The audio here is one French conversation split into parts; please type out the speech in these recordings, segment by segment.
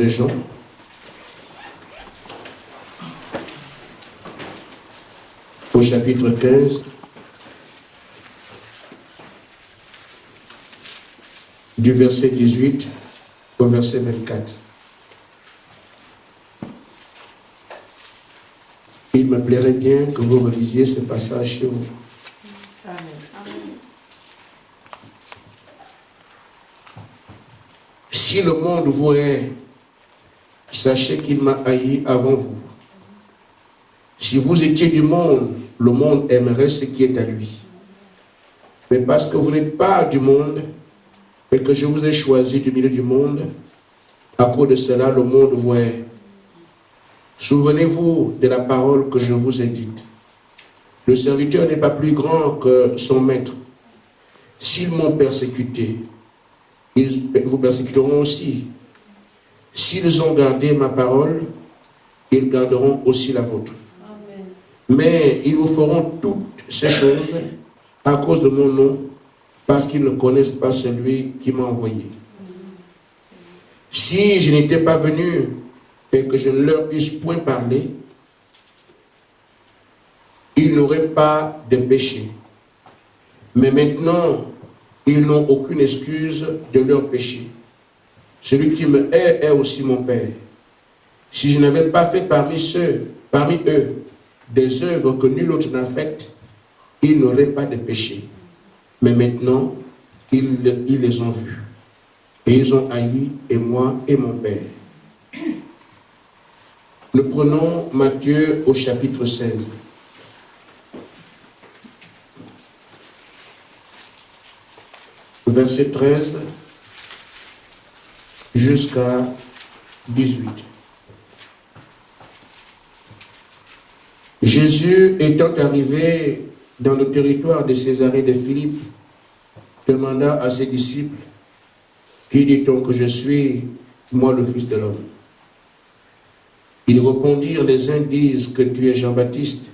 de Jean. Au chapitre 15, du verset 18 au verset 24. Il me plairait bien que vous relisiez ce passage chez vous. Amen. Si le monde vous hait, sachez qu'il m'a haï avant vous. Si vous étiez du monde, le monde aimerait ce qui est à lui. Mais parce que vous n'êtes pas du monde, et que je vous ai choisi du milieu du monde, à cause de cela, le monde vous hait. Souvenez-vous de la parole que je vous ai dite. Le serviteur n'est pas plus grand que son maître. S'ils m'ont persécuté, ils vous persécuteront aussi. S'ils ont gardé ma parole, ils garderont aussi la vôtre. Amen. Mais ils vous feront toutes ces choses à cause de mon nom, parce qu'ils ne connaissent pas celui qui m'a envoyé. Si je n'étais pas venu et que je ne leur eusse point parlé, ils n'auraient pas de péché. Mais maintenant, ils n'ont aucune excuse de leur péché. Celui qui me hait est aussi mon Père. Si je n'avais pas fait parmi eux, des œuvres que nul autre n'a faites, ils n'auraient pas de péché. Mais maintenant, ils les ont vus. Et ils ont haï, et moi et mon Père. Nous prenons Matthieu au chapitre 16. Verset 13 jusqu'à 18. Jésus étant arrivé dans le territoire de Césarée de Philippe, demanda à ses disciples, qui dit-on que je suis, moi le Fils de l'homme? Ils répondirent, les uns disent que tu es Jean-Baptiste,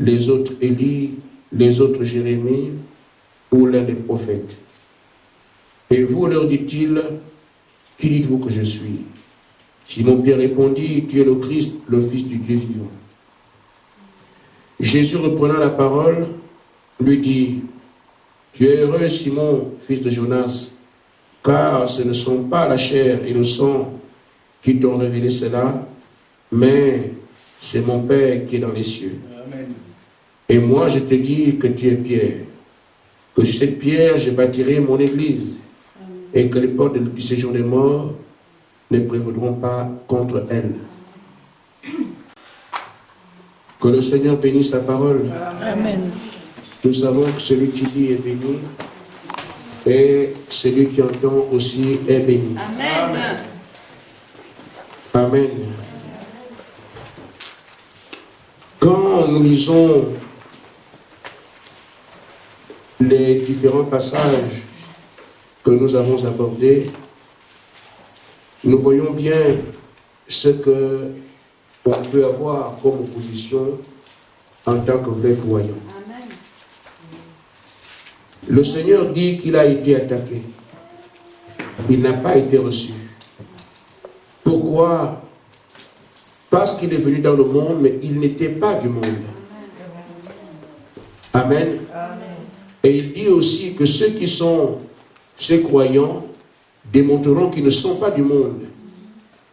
les autres Élie, les autres Jérémie, ou l'un des prophètes. Et vous, leur dit-il, qui dites-vous que je suis? Simon-Pierre répondit, tu es le Christ, le Fils du Dieu vivant. Jésus, reprenant la parole, lui dit, tu es heureux, Simon, fils de Jonas, car ce ne sont pas la chair et le sang qui t'ont révélé cela, mais c'est mon Père qui est dans les cieux. Amen. Et moi, je te dis que tu es Pierre, que sur cette pierre, je bâtirai mon église, et que les portes du séjour des morts ne prévaudront pas contre elle. Que le Seigneur bénisse sa parole. Amen. Nous savons que celui qui dit est béni, et celui qui entend aussi est béni. Amen. Amen. Quand nous lisons les différents passages que nous avons abordés, nous voyons bien ce que on peut avoir comme opposition en tant que vrai croyant. Amen. Le Seigneur dit qu'il a été attaqué. Il n'a pas été reçu. Pourquoi? Parce qu'il est venu dans le monde, mais il n'était pas du monde. Amen. Amen. Et il dit aussi que ceux qui sont ces croyants démontreront qu'ils ne sont pas du monde.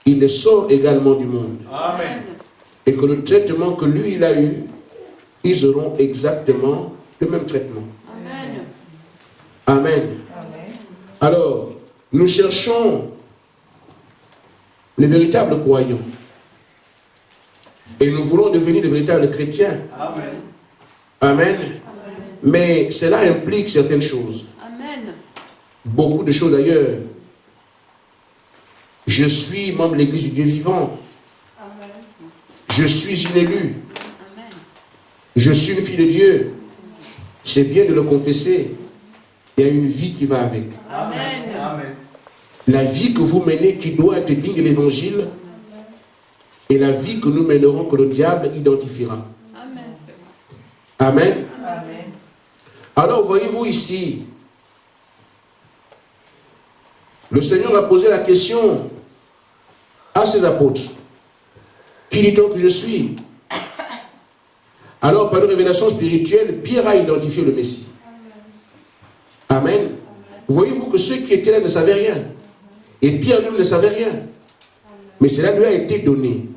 Il les sort également du monde. Amen. Et que le traitement que lui, il a eu, ils auront exactement le même traitement. Amen. Amen. Amen. Alors, nous cherchons les véritables croyants. Et nous voulons devenir de véritables chrétiens. Amen. Amen. Mais cela implique certaines choses. Amen. Beaucoup de choses d'ailleurs. Je suis membre de l'Église du Dieu vivant. Amen. Je suis une élue. Amen. Je suis une fille de Dieu. C'est bien de le confesser. Il y a une vie qui va avec. Amen. Amen. La vie que vous menez qui doit être digne de l'Évangile et la vie que nous mènerons que le diable identifiera. Amen. Amen. Amen. Alors voyez-vous ici, le Seigneur a posé la question à ses apôtres, qui dit-on que je suis? Alors, par une révélation spirituelle, Pierre a identifié le Messie. Amen. Voyez-vous que ceux qui étaient là ne savaient rien. Et Pierre lui ne savait rien. Mais cela lui a été donné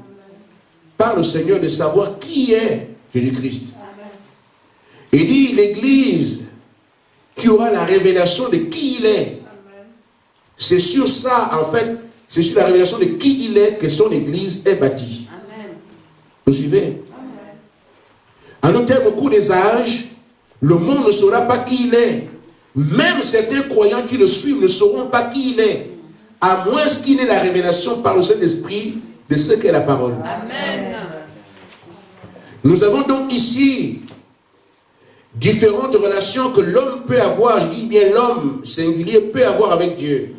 par le Seigneur de savoir qui est Jésus-Christ. Il dit, l'Église qui aura la révélation de qui il est. C'est sur ça, en fait, c'est sur la révélation de qui il est que son Église est bâtie. Vous suivez? En un terme, au cours des âges, le monde ne saura pas qui il est. Même certains croyants qui le suivent ne sauront pas qui il est, à moins qu'il n'ait la révélation par le Saint-Esprit de ce qu'est la parole. Amen. Nous avons donc ici différentes relations que l'homme peut avoir, je dis bien l'homme singulier peut avoir avec Dieu.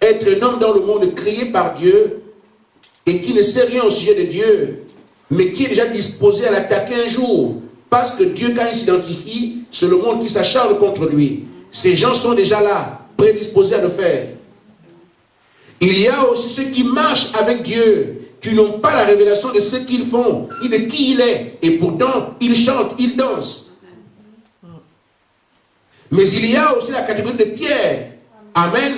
Être un homme dans le monde créé par Dieu et qui ne sait rien au sujet de Dieu, mais qui est déjà disposé à l'attaquer un jour. Parce que Dieu, quand il s'identifie, c'est le monde qui s'acharne contre lui. Ces gens sont déjà là, prédisposés à le faire. Il y a aussi ceux qui marchent avec Dieu, qui n'ont pas la révélation de ce qu'ils font, ni de qui il est. Et pourtant, ils chantent, ils dansent. Mais il y a aussi la catégorie de Pierre. Amen.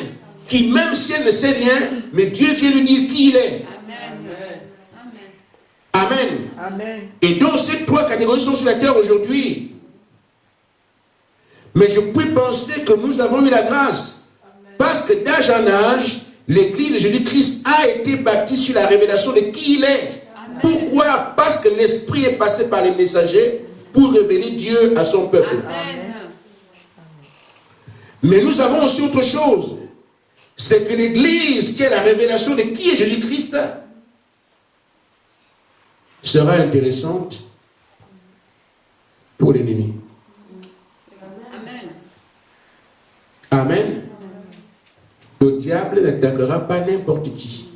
Qui, même si elle ne sait rien, mais Dieu vient lui dire qui il est. Amen. Amen. Et donc ces trois catégories sont sur la terre aujourd'hui. Mais je peux penser que nous avons eu la grâce. Parce que d'âge en âge, l'Église de Jésus-Christ a été bâtie sur la révélation de qui il est. Amen. Pourquoi? Parce que l'Esprit est passé par les messagers pour révéler Dieu à son peuple. Amen. Mais nous avons aussi autre chose. C'est que l'Église qui est la révélation de qui est Jésus-Christ sera intéressante pour l'ennemi. Amen. Amen. Le diable n'attaquera pas n'importe qui.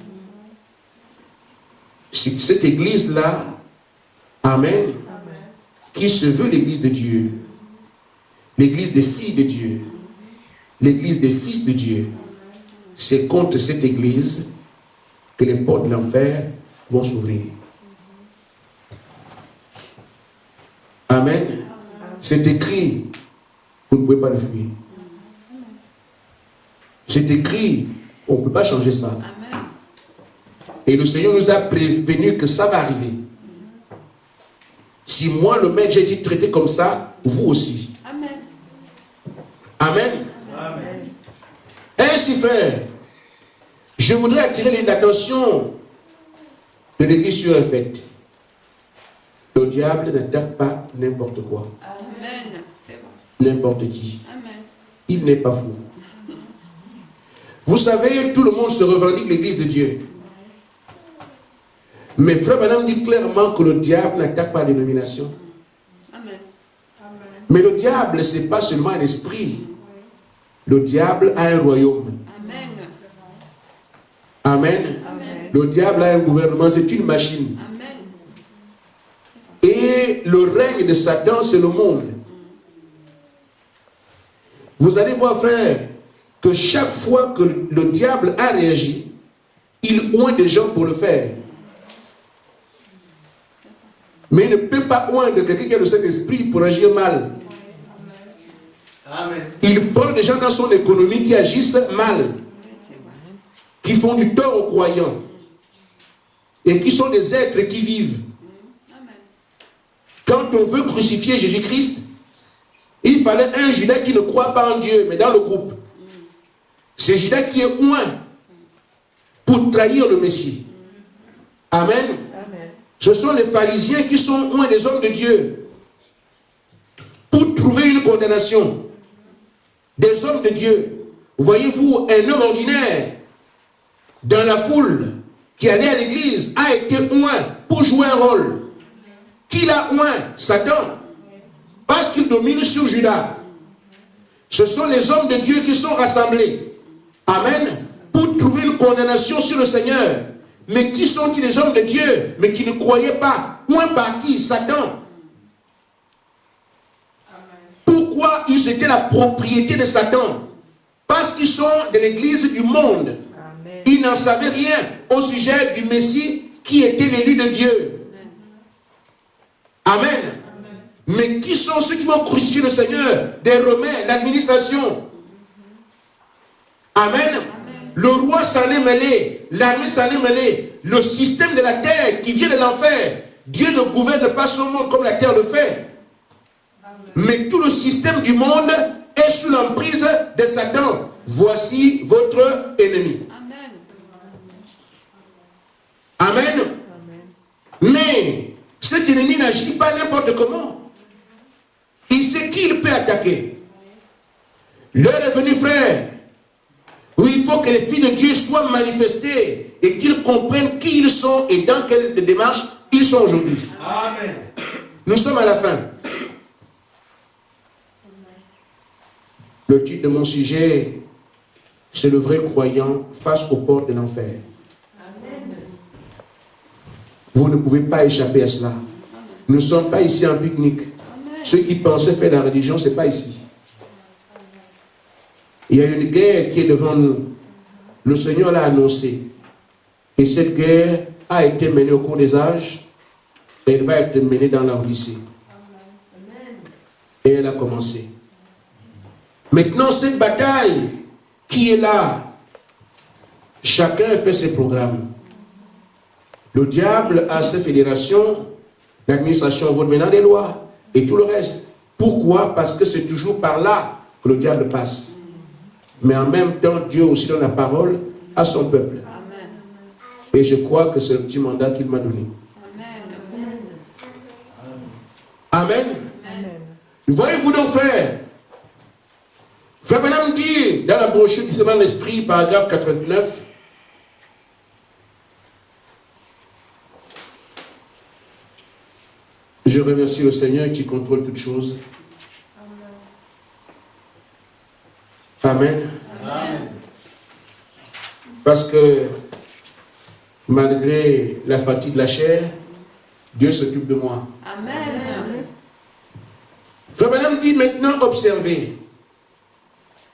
C'est cette église-là, amen, qui se veut l'église de Dieu, l'église des filles de Dieu, l'église des fils de Dieu. C'est contre cette église que les portes de l'enfer vont s'ouvrir. Amen. C'est écrit, vous ne pouvez pas le fuir. C'est écrit, on ne peut pas changer ça. Amen. Et le Seigneur nous a prévenu que ça va arriver. Si moi, le maître, j'ai été traité comme ça, vous aussi. Amen. Amen. Amen. Ainsi, frère, je voudrais attirer l'attention de l'Église sur un fait. Le diable n'attaque pas n'importe quoi. Amen. C'est bon. N'importe qui. Amen. Il n'est pas fou. Vous savez, tout le monde se revendique l'Église de Dieu. Mais Frère Branham dit clairement que le diable n'attaque pas la dénomination. Amen. Mais le diable, ce n'est pas seulement un esprit. Le diable a un royaume. Amen. Amen. Amen. Le diable a un gouvernement, c'est une machine. Amen. Et le règne de Satan, c'est le monde. Vous allez voir, frère, que chaque fois que le diable a réagi, il oint des gens pour le faire. Mais il ne peut pas oindre quelqu'un qui a le Saint-Esprit pour agir mal. Amen. Il prend des gens dans son économie qui agissent mal, qui font du tort aux croyants, et qui sont des êtres qui vivent. Quand on veut crucifier Jésus-Christ, il fallait un Judas qui ne croit pas en Dieu, mais dans le groupe. C'est Judas qui est oint pour trahir le Messie. Amen. Amen. Ce sont les pharisiens qui sont oints des hommes de Dieu pour trouver une condamnation. Des hommes de Dieu. Voyez-vous, un homme ordinaire dans la foule qui allait à l'église a été oint pour jouer un rôle. Qui l'a oint? Satan. Parce qu'il domine sur Judas. Ce sont les hommes de Dieu qui sont rassemblés. Amen. Pour trouver une condamnation sur le Seigneur. Mais qui sont-ils les hommes de Dieu, mais qui ne croyaient pas? Oint par qui? Satan. Pourquoi ils étaient la propriété de Satan? Parce qu'ils sont de l'église du monde. Amen. Ils n'en savaient rien. au sujet du Messie qui était l'élu de Dieu. Amen. Mais qui sont ceux qui vont crucifier le Seigneur? Des Romains, l'administration. Amen. Le roi s'en est mêlé, l'armée s'en est mêlée, le système de la terre qui vient de l'enfer. Dieu ne gouverne pas son monde comme la terre le fait. Mais tout le système du monde est sous l'emprise de Satan. Voici votre ennemi. Amen. Mais cet ennemi n'agit pas n'importe comment. Il sait qui il peut attaquer. L'heure est venue, frère, où il faut que les filles de Dieu soient manifestées et qu'ils comprennent qui ils sont et dans quelle démarche ils sont aujourd'hui. Amen. Nous sommes à la fin. Le titre de mon sujet, c'est le vrai croyant face aux portes de l'enfer. Vous ne pouvez pas échapper à cela. Nous ne sommes pas ici en pique-nique. Ceux qui pensaient faire la religion, ce n'est pas ici. Il y a une guerre qui est devant nous. Le Seigneur l'a annoncé. Et cette guerre a été menée au cours des âges. Et elle va être menée dans la Odyssée. Et elle a commencé. Maintenant, cette bataille qui est là, chacun fait ses programmes. Le diable a ses fédérations, l'administration vote maintenant des lois et tout le reste. Pourquoi? Parce que c'est toujours par là que le diable passe. Mais en même temps, Dieu aussi donne la parole à son peuple. Amen. Et je crois que c'est le petit mandat qu'il m'a donné. Amen. Amen. Voyez-vous donc, frère, Frère Branham dit dans la brochure du Semaine l'Esprit, paragraphe 89, je remercie le Seigneur qui contrôle toutes choses. Amen. Amen. Parce que malgré la fatigue de la chair, Dieu s'occupe de moi. Amen. Frère Branham dit maintenant observez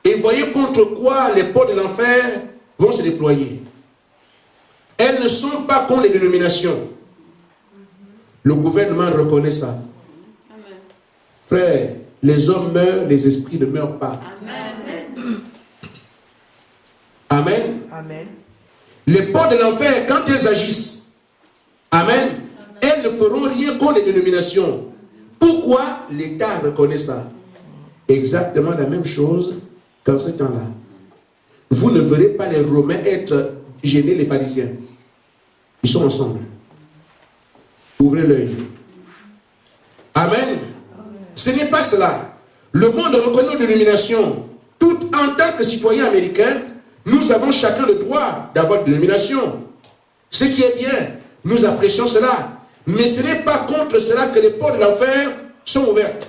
et voyez contre quoi les portes de l'enfer vont se déployer. Elles ne sont pas contre les dénominations. Le gouvernement reconnaît ça. Amen. Frère, les hommes meurent, les esprits ne meurent pas. Amen. Amen. Amen. Les portes de l'enfer, quand elles agissent, Amen, elles ne feront rien contre les dénominations. Pourquoi l'État reconnaît ça? Exactement la même chose qu'en ce temps-là. Vous ne verrez pas les Romains être gênés, les pharisiens. Ils sont ensemble. Ouvrez l'œil. Amen. Ce n'est pas cela. Le monde reconnaît nos dénominations. Tout en tant que citoyens américains, nous avons chacun le droit d'avoir une dénomination. Ce qui est bien, nous apprécions cela. Mais ce n'est pas contre cela que les portes de l'enfer sont ouvertes.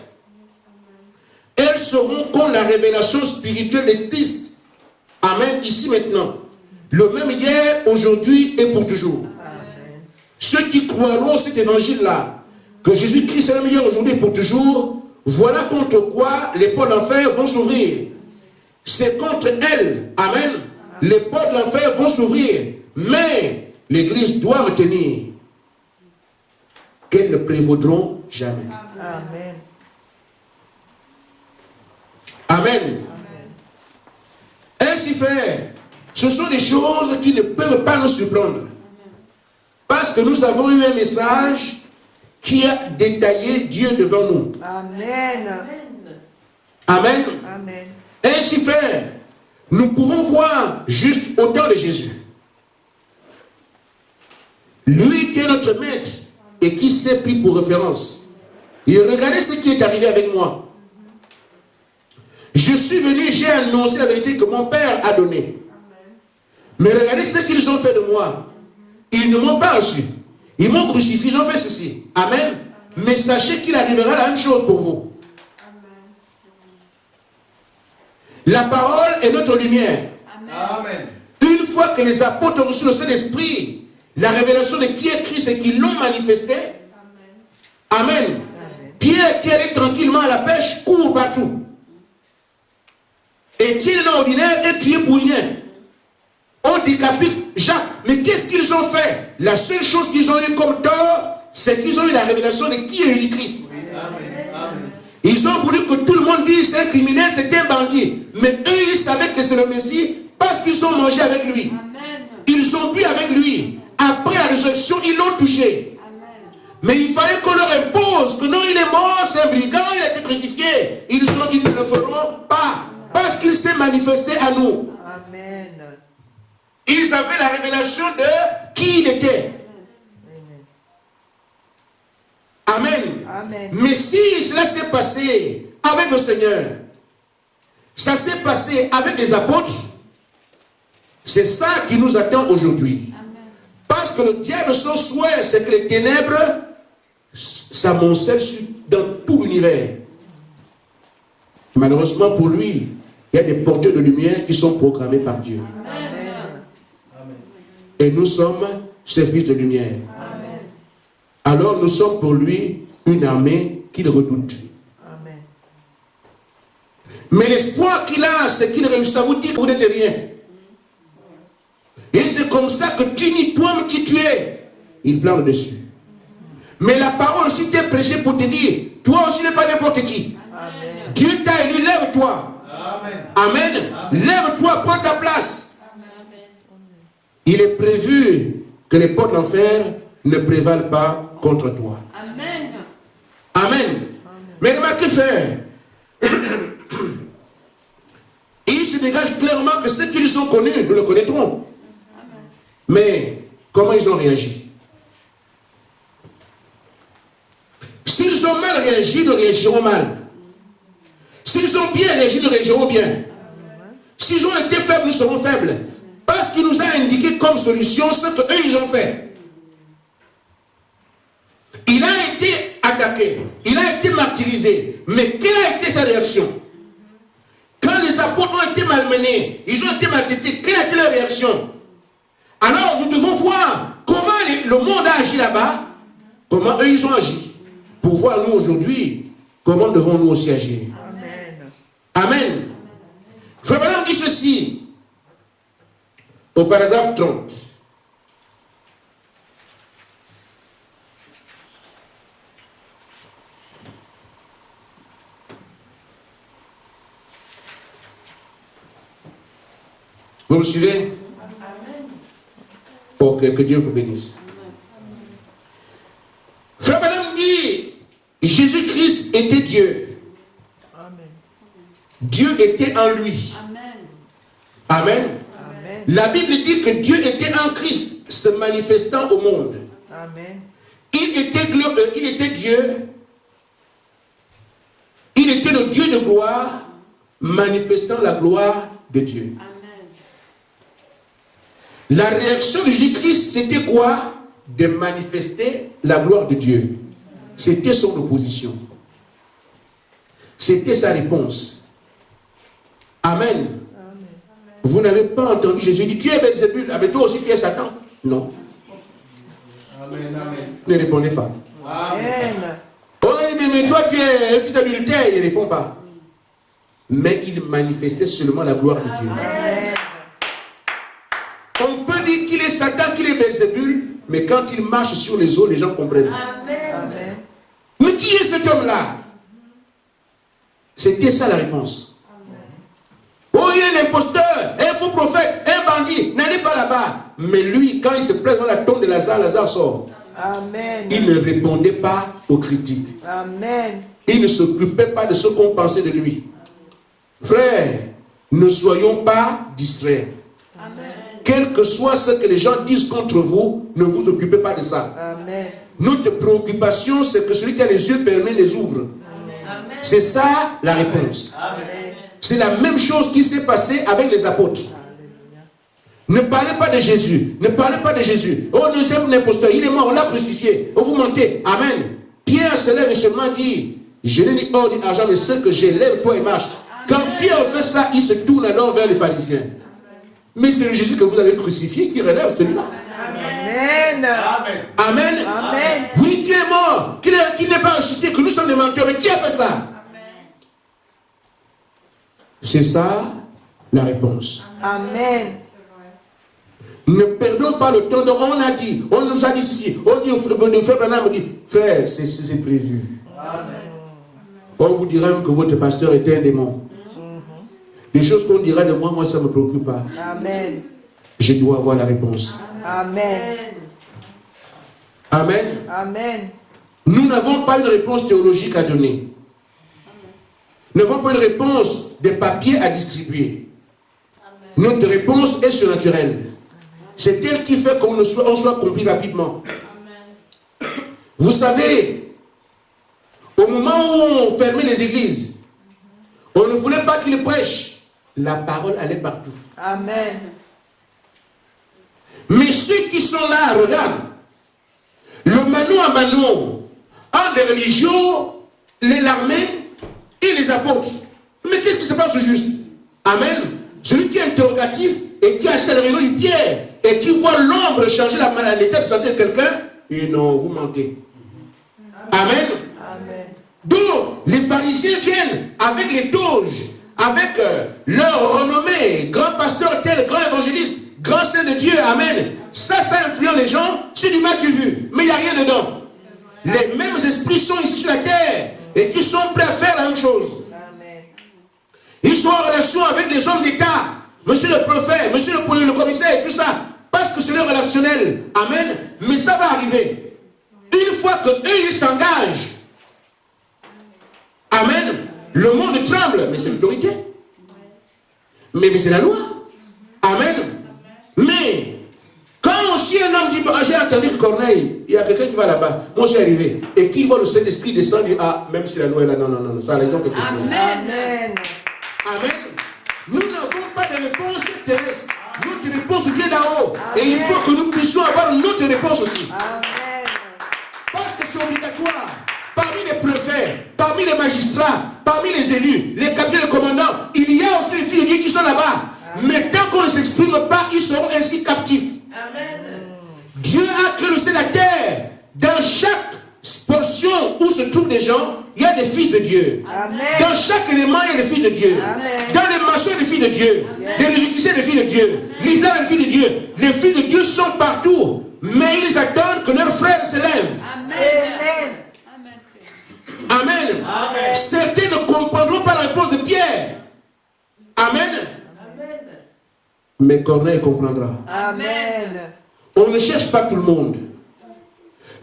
Elles seront contre la révélation spirituelle de Christ. Amen. Ici maintenant. Le même hier, aujourd'hui et pour toujours. Amen. Ceux qui croiront cet évangile-là, que Jésus-Christ est le meilleur aujourd'hui et pour toujours, voilà contre quoi les portes de l'enfer vont s'ouvrir. C'est contre elles, amen, les portes de l'enfer vont s'ouvrir. Mais l'Église doit retenir qu'elles ne prévaudront jamais. Amen. Amen. Ainsi, frère, ce sont des choses qui ne peuvent pas nous surprendre. Parce que nous avons eu un message qui a détaillé Dieu devant nous. Amen. Amen. Amen. Ainsi, frère, nous pouvons voir juste au temps de Jésus. Lui qui est notre maître et qui s'est pris pour référence. Et regardez ce qui est arrivé avec moi. Je suis venu, j'ai annoncé la vérité que mon Père a donnée. Mais regardez ce qu'ils ont fait de moi. Ils ne m'ont pas reçu. Ils m'ont crucifié, ils ont fait ceci. Amen. Mais sachez qu'il arrivera la même chose pour vous. La parole est notre lumière. Amen. Une fois que les apôtres ont reçu le Saint-Esprit, la révélation de qui est Christ et qu'ils l'ont manifesté. Amen. Amen. Pierre qui allait tranquillement à la pêche court partout. Étienne l'ordinaire est tué pour rien. on décapite Jacques. Mais qu'est-ce qu'ils ont fait? La seule chose qu'ils ont eu comme tort, c'est qu'ils ont eu la révélation de qui est Jésus-Christ. Ils ont voulu que tout le monde dise c'est un criminel, c'est un bandit. Mais eux, ils savaient que c'est le Messie parce qu'ils ont mangé avec lui. Amen. Ils ont bu avec lui. Après la résurrection, ils l'ont touché. Amen. Mais il fallait qu'on leur impose que non, il est mort, c'est un brigand, il a été crucifié. Ils ont dit, nous ne le ferons pas. Parce qu'il s'est manifesté à nous. Amen. Ils avaient la révélation de qui il était. Amen. Amen. Mais si cela s'est passé avec le Seigneur, ça s'est passé avec les apôtres, c'est ça qui nous attend aujourd'hui. Parce que le diable, son souhait, c'est que les ténèbres s'amoncellent dans tout l'univers. Malheureusement pour lui, il y a des porteurs de lumière qui sont programmés par Dieu. Amen. Et nous sommes ses fils de lumière. Amen. Alors nous sommes pour lui une armée qu'il redoute. Amen. Mais l'espoir qu'il a, c'est qu'il réussit à vous dire que vous n'êtes rien. Et c'est comme ça que tu dis toi-même qui tu es. Il plane dessus. Mais la parole aussi t'est prêchée pour te dire, toi aussi n'es pas n'importe qui. Amen. Dieu t'a élu, lève-toi. Amen. Amen. Lève-toi, prends ta place. Amen. Il est prévu que les portes d'enfer ne prévalent pas contre toi. Amen. Amen. Mais remarquez, frère, il se dégage clairement que ceux qui les ont connus, nous le connaîtrons. Mais comment ils ont réagi? S'ils ont mal réagi, nous réagirons mal. S'ils ont bien réagi, nous réagirons bien. S'ils ont été faibles, nous serons faibles. Parce qu'il nous a indiqué comme solution ce qu'eux ils ont fait. Il a été attaqué, il a été martyrisé. Mais quelle a été sa réaction? Quand les apôtres ont été malmenés, ils ont été maltraités, quelle a été leur réaction? Alors nous devons voir comment le monde a agi là-bas, comment eux ils ont agi, pour voir nous aujourd'hui comment devons-nous aussi agir. Amen. Amen. Frère Branham dit ceci au paragraphe 30. Vous me suivez? Ok, que Dieu vous bénisse. Frère Branham dit, Jésus-Christ était Dieu. Amen. Dieu était en lui. Amen. Amen. Amen. La Bible dit que Dieu était en Christ, se manifestant au monde. Amen. Il était Dieu. Il était le Dieu de gloire, manifestant la gloire de Dieu. Amen. La réaction de Jésus-Christ, c'était quoi? De manifester la gloire de Dieu. C'était son opposition. C'était sa réponse. Amen. Amen. Vous n'avez pas entendu Jésus dire, tu es Belzébul, mais toi aussi tu es Satan. Non. Amen. Amen. Ne répondez pas. Amen. Oh, mais toi tu es un fils adultère, il ne répond pas. Mais il manifestait seulement la gloire de Dieu. Amen. On peut dire qu'il est Satan, qu'il est Belzébul, mais quand il marche sur les eaux, les gens comprennent. Amen. Mais qui est cet homme-là? C'était ça la réponse. Oh, il est un imposteur, un faux prophète, un bandit. N'allez pas là-bas. Mais lui, quand il se place dans la tombe de Lazare, Lazare sort. Amen. Il ne répondait pas aux critiques. Amen. Il ne s'occupait pas de ce qu'on pensait de lui. Frères, ne soyons pas distraits. Amen. Quel que soit ce que les gens disent contre vous, ne vous occupez pas de ça. Amen. Notre préoccupation, c'est que celui qui a les yeux fermés les ouvre. C'est ça la réponse. Amen. C'est la même chose qui s'est passée avec les apôtres. Ne parlez pas de Jésus. Ne parlez pas de Jésus. Oh, nous sommes un imposteur. Il est mort, on l'a crucifié. Oh, vous mentez. Amen. Pierre se lève et seulement dit, je n'ai ni or ni argent, mais ce que j'ai, lève-toi et marche. Quand Pierre fait ça, il se tourne alors vers les pharisiens. Mais c'est le Jésus que vous avez crucifié qui relève celui-là. Amen. Amen. Amen. Amen. Oui, qui est mort, qui n'est pas ressuscité, que nous sommes des menteurs. Mais qui a fait ça? C'est ça la réponse. Amen. Ne perdons pas le temps. Donc on a dit, on nous a dit ceci. On dit au frère Branham, on dit, frère, c'est prévu. Amen. On vous dira même que votre pasteur était un démon. Les choses qu'on dira de moi, ça ne me préoccupe pas. Amen. Je dois avoir la réponse. Amen. Amen. Amen. Nous n'avons pas une réponse théologique à donner. Nous n'avons pas une réponse de papier à distribuer. Notre réponse est surnaturelle. C'est elle qui fait qu'on soit compris rapidement. Vous savez, au moment où on fermait les églises, on ne voulait pas qu'ils prêchent. La parole allait partout. Amen. Mais ceux qui sont là, regarde, le Mano à Mano, en des religions, l'armée et les apôtres. Mais qu'est-ce qui se passe au juste? Amen. Celui qui est interrogatif et qui achète le rayon du Pierre et qui voit l'ombre changer l'état de santé de quelqu'un, et non, vous mentez. Amen. Amen. Donc, les pharisiens viennent avec les toges, avec leur renommée, grand pasteur tel, grand évangéliste, grand saint de Dieu, amen. Ça influence les gens, c'est du mal du vu, mais il n'y a rien dedans. Les mêmes esprits sont ici sur la terre et qui sont prêts à faire la même chose. Amen. Ils sont en relation avec les hommes d'État, monsieur le prophète, monsieur le commissaire et tout ça, parce que c'est le relationnel, amen. Mais ça va arriver. Une fois qu'eux, ils s'engagent, amen, le monde tremble, mais c'est l'autorité. Mais c'est la loi. Amen. Mais, quand aussi un homme dit, j'ai entendu Corneille, il y a quelqu'un qui va là-bas, moi j'ai arrivé, et qui voit le Saint-Esprit descendre, il dit, ah, même si la loi est là, non, ça a raison quelque chose. Amen. Amen. Nous n'avons pas de réponse terrestre. Notre réponse vient d'en haut. Et il faut que nous puissions avoir notre réponse aussi. Amen. Parce que c'est obligatoire. Parmi les préfets, parmi les magistrats, parmi les élus, les capitaines, les commandants, il y a aussi les filles de Dieu qui sont là-bas. Mais tant qu'on ne s'exprime pas, ils seront ainsi captifs. Amen. Dieu a créé le ciel et la terre. Dans chaque portion où se trouvent des gens, il y a des fils de Dieu. Amen. Dans chaque élément, il y a des fils de Dieu. Amen. Dans les maçons, il y a des fils de Dieu. Amen. Des égyptiens, des fils de Dieu. L'islam, des fils de Dieu. Les fils de Dieu sont partout. Mais ils attendent que leurs frères se lèvent. Amen. Amen. Amen. Certains ne comprendront pas la réponse de Pierre. Amen. Mais Corneille comprendra. Amen. On ne cherche pas tout le monde.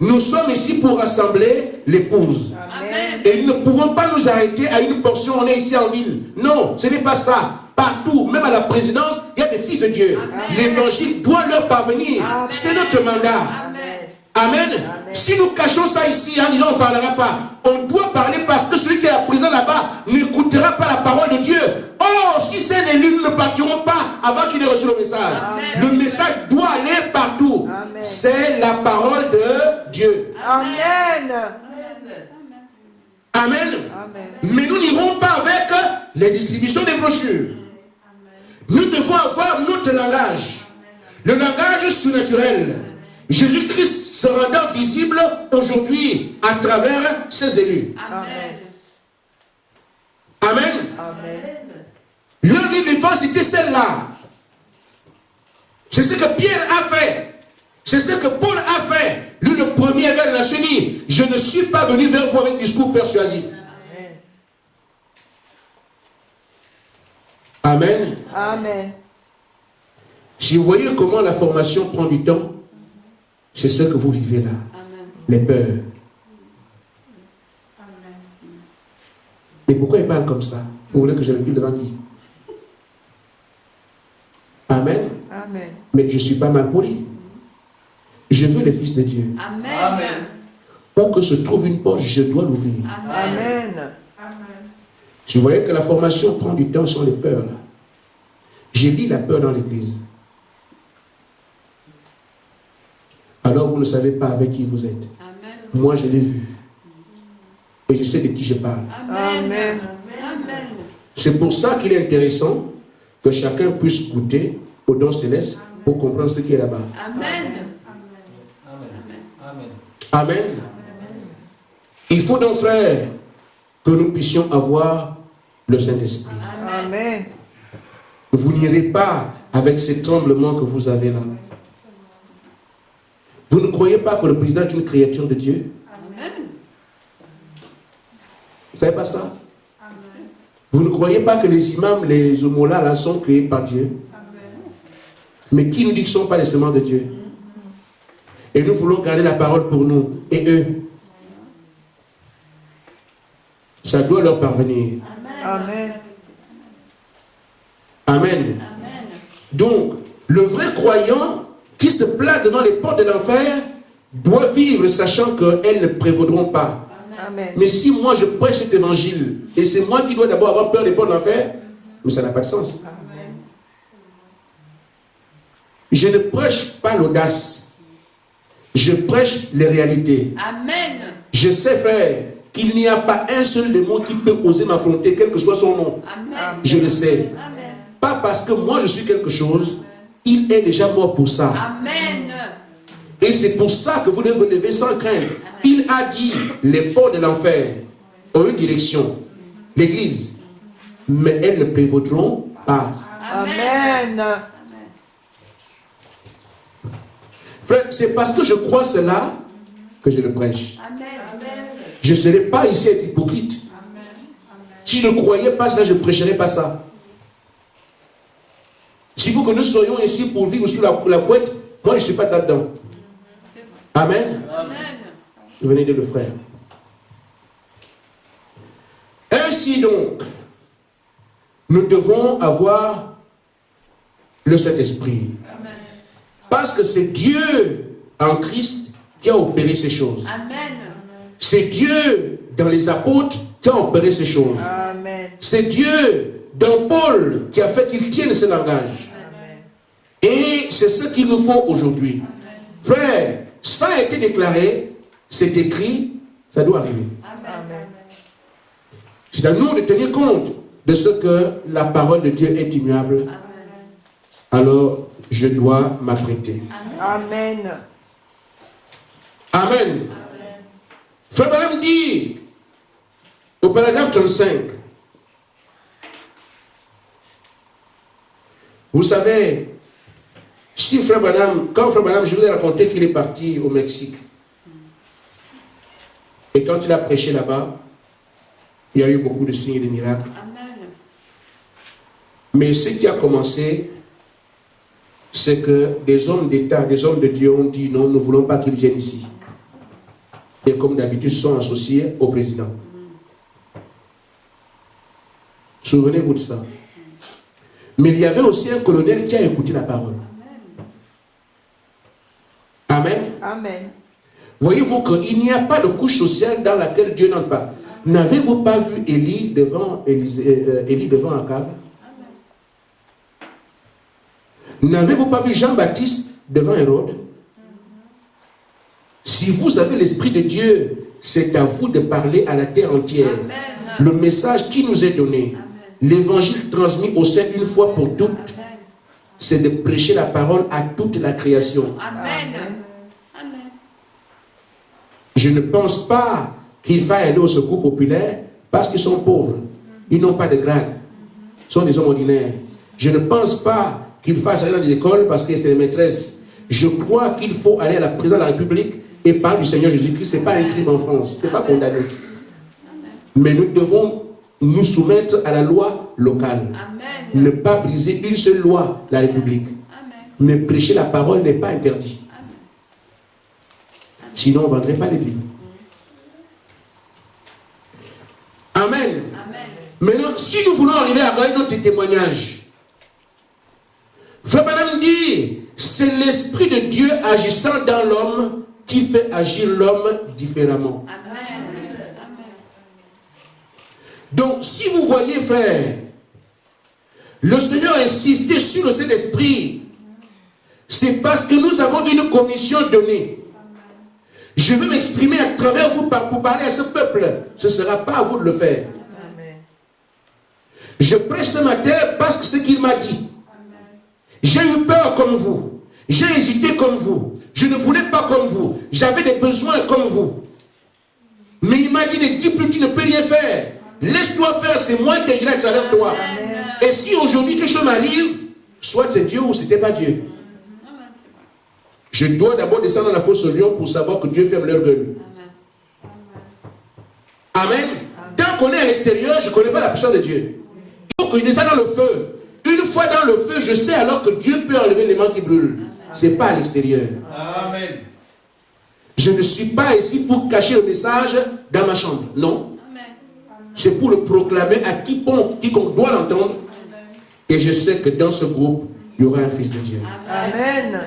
Nous sommes ici pour rassembler l'épouse. Amen. Et nous ne pouvons pas nous arrêter à une portion, on est ici en ville. Non, ce n'est pas ça. Partout, même à la présidence, il y a des fils de Dieu. L'évangile doit leur parvenir. C'est notre mandat. Amen. Amen. Si nous cachons ça ici en disant on ne parlera pas, on doit parler parce que celui qui est présent là-bas n'écoutera pas la parole de Dieu. Oh, si c'est un élu, nous ne partirons pas avant qu'il ait reçu le message. Amen. Le message doit aller partout. C'est la parole de Dieu. Amen. Amen. Amen. Mais nous n'irons pas avec les distributions des brochures. Nous devons avoir notre langage. Le langage surnaturel. Jésus-Christ se rendant visible aujourd'hui à travers ses élus. Amen. Amen. Amen. Leur ligne de défense était celle-là. C'est ce que Pierre a fait. C'est ce que Paul a fait. Lui, le premier vers la nation dit, je ne suis pas venu vers vous avec discours persuasif. Amen. Amen. Si vous voyez comment la formation prend du temps, c'est ce que vous vivez là. Amen. Les peurs. Amen. Mais pourquoi il parle comme ça? Vous voulez que je recule devant qui? Amen. Amen. Mais je ne suis pas mal poli. Je veux les fils de Dieu. Amen. Amen. Pour que se trouve une porte, je dois l'ouvrir. Amen. Amen. Si vous voyez que la formation prend du temps sur les peurs, là. J'ai mis la peur dans l'église. Alors vous ne savez pas avec qui vous êtes. Amen. Moi je l'ai vu. Et je sais de qui je parle. Amen. Amen. C'est pour ça qu'il est intéressant que chacun puisse goûter au don céleste pour comprendre ce qui est là-bas. Amen. Amen. Amen. Il faut donc, frère, que nous puissions avoir le Saint-Esprit. Amen. Vous n'irez pas avec ces tremblements que vous avez là. Vous ne croyez pas que le président est une créature de Dieu? Amen. Vous ne savez pas ça? Vous ne croyez pas que les imams, les homolas là sont créés par Dieu? Mais qui nous dit qu'ils ne sont pas les semences de Dieu? Et nous voulons garder la parole pour nous. Et eux, ça doit leur parvenir. Amen. Amen. Donc, le vrai croyant qui se place devant les portes de l'enfer doit vivre sachant qu'elles ne prévaudront pas. Amen. Mais si moi je prêche cet évangile et c'est moi qui dois d'abord avoir peur des portes de l'enfer, mais ça n'a pas de sens. Amen. Je ne prêche pas l'audace. Je prêche les réalités. Amen. Je sais, frère, qu'il n'y a pas un seul démon qui peut oser m'affronter, quel que soit son nom. Amen. Je le sais. Amen. Pas parce que moi je suis quelque chose, il est déjà mort pour ça. Amen. Et c'est pour ça que vous devez vous lever sans crainte. Il a dit, les portes de l'enfer ont une direction, l'église, mais elles ne prévaudront pas. Amen. Frère, c'est parce que je crois cela que je le prêche. Amen. Je ne serai pas ici être hypocrite. Si je ne croyais pas cela, je ne prêcherais pas ça. Si vous que nous soyons ici pour vivre sous la couette, moi je ne suis pas là-dedans. Amen. Amen. Venez de le frère. Ainsi donc, nous devons avoir le Saint-Esprit. Parce que c'est Dieu en Christ qui a opéré ces choses. Amen. C'est Dieu dans les apôtres qui a opéré ces choses. Amen. C'est Dieu dans Paul qui a fait qu'il tienne ce langage. Et c'est ce qu'il nous faut aujourd'hui. Frère, ça a été déclaré, c'est écrit, ça doit arriver. Amen. C'est à nous de tenir compte de ce que la parole de Dieu est immuable. Alors, je dois m'apprêter. Amen. Amen. Frère Branham dit au paragraphe 35, vous savez, si Frère Branham, quand Frère Branham, je vous ai raconté qu'il est parti au Mexique. Et quand il a prêché là-bas, il y a eu beaucoup de signes et de miracles. Amen. Mais ce qui a commencé, c'est que des hommes d'État, des hommes de Dieu ont dit non, nous ne voulons pas qu'ils viennent ici. Et comme d'habitude, se sont associés au président. Souvenez-vous de ça. Mais il y avait aussi un colonel qui a écouté la parole. Amen. Amen. Voyez-vous qu'il n'y a pas de couche sociale dans laquelle Dieu n'entre pas. N'avez-vous pas vu Élie devant Akab? N'avez-vous pas vu Jean-Baptiste devant Hérode? Si vous avez l'Esprit de Dieu, c'est à vous de parler à la terre entière. Amen. Le message qui nous est donné, l'évangile transmis au sein une fois pour toutes, c'est de prêcher la parole à toute la création. Amen. Amen. Je ne pense pas qu'il faille aller au secours populaire parce qu'ils sont pauvres. Ils n'ont pas de grade. Ils sont des hommes ordinaires. Je ne pense pas qu'il faille aller dans les écoles parce que c'est des maîtresses. Je crois qu'il faut aller à la présidence de la République et parler du Seigneur Jésus-Christ. Ce n'est pas un crime en France. Ce n'est pas condamné. Mais nous devons nous soumettre à la loi locale. Amen. Ne pas briser une seule loi, la République. Amen. Mais prêcher la parole n'est pas interdit. Sinon, on ne vendrait pas les Bibles. Amen. Amen. Maintenant, si nous voulons arriver à avoir notre témoignage, Frère Branham dit, c'est l'Esprit de Dieu agissant dans l'homme qui fait agir l'homme différemment. Amen. Donc, si vous voyez, frère, le Seigneur a insisté sur le Saint-Esprit, c'est parce que nous avons une commission donnée. Je veux m'exprimer à travers vous pour parler à ce peuple. Ce ne sera pas à vous de le faire. Amen. Je prêche ce matin parce que c'est ce qu'il m'a dit. J'ai eu peur comme vous. J'ai hésité comme vous. Je ne voulais pas comme vous. J'avais des besoins comme vous. Mais il m'a dit, ne dis plus, tu ne peux rien faire. Laisse-toi faire, c'est moi qui agirai à travers toi. Et si aujourd'hui quelque chose m'arrive, soit c'est Dieu ou ce n'était pas Dieu. Je dois d'abord descendre dans la fosse au lion pour savoir que Dieu ferme leur gueule. Amen. Tant qu'on est à l'extérieur, je ne connais pas la puissance de Dieu. Il faut que je descende dans le feu. Une fois dans le feu, je sais alors que Dieu peut enlever les mains qui brûlent. Ce n'est pas à l'extérieur. Amen. Je ne suis pas ici pour cacher le message dans ma chambre. Non. C'est pour le proclamer à quiconque doit l'entendre. Et je sais que dans ce groupe, il y aura un fils de Dieu. Amen.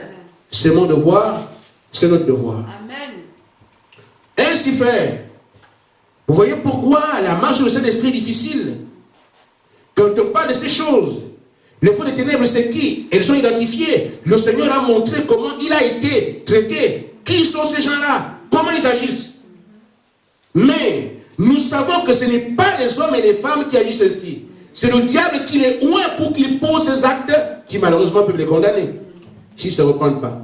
C'est mon devoir, c'est notre devoir. Amen. Ainsi, frère, vous voyez pourquoi la marche sur le Saint-Esprit est difficile. Quand on parle de ces choses, les feux des ténèbres, c'est qui? Elles sont identifiées. Le Seigneur a montré comment il a été traité. Qui sont ces gens-là? Comment ils agissent? Mais nous savons que ce n'est pas les hommes et les femmes qui agissent ainsi. C'est le diable qui les oint pour qu'ils posent ces actes qui malheureusement peuvent les condamner s'ils ne se repentent pas.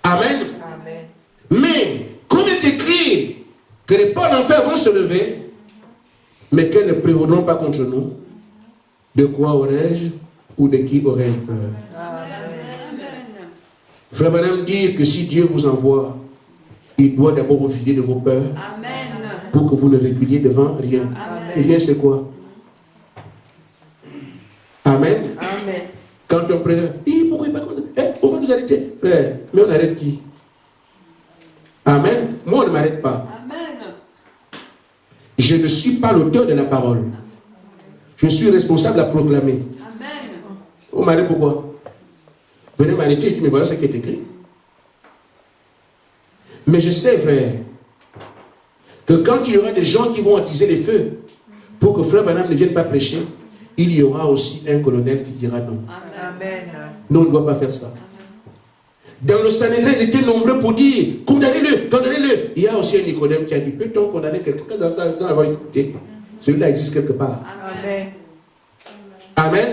Amen. Amen. Mais comme il est écrit que les portes d'enfer vont se lever, mais qu'elles ne prévaudront pas contre nous, de quoi aurais-je ou de qui aurais-je peur? Frère Madame dit que si Dieu vous envoie, il doit d'abord vous vider de vos peurs. Amen. Pour que vous ne reculiez devant rien. Amen. Et rien, c'est quoi? Amen. Amen. Quand on prie, pourquoi il pas comme ça? On va nous arrêter. Frère, mais on arrête qui? Amen. Moi, on ne m'arrête pas. Amen. Je ne suis pas l'auteur de la parole. Je suis responsable à proclamer. Amen. On m'arrête pourquoi? Venez m'arrêter, je dis, mais voilà ce qui est écrit. Mais je sais, frère, que quand il y aura des gens qui vont attiser les feux pour que frère Branham ne vienne pas prêcher, il y aura aussi un colonel qui dira non. Amen. Non, on ne doit pas faire ça. Dans le Sanhédrin, ils étaient nombreux pour dire condamnez-le, condamnez-le. Il y a aussi un Nicodème qui a dit peut-on condamner quelqu'un sans avoir écouté? Celui-là existe quelque part. Amen. Amen.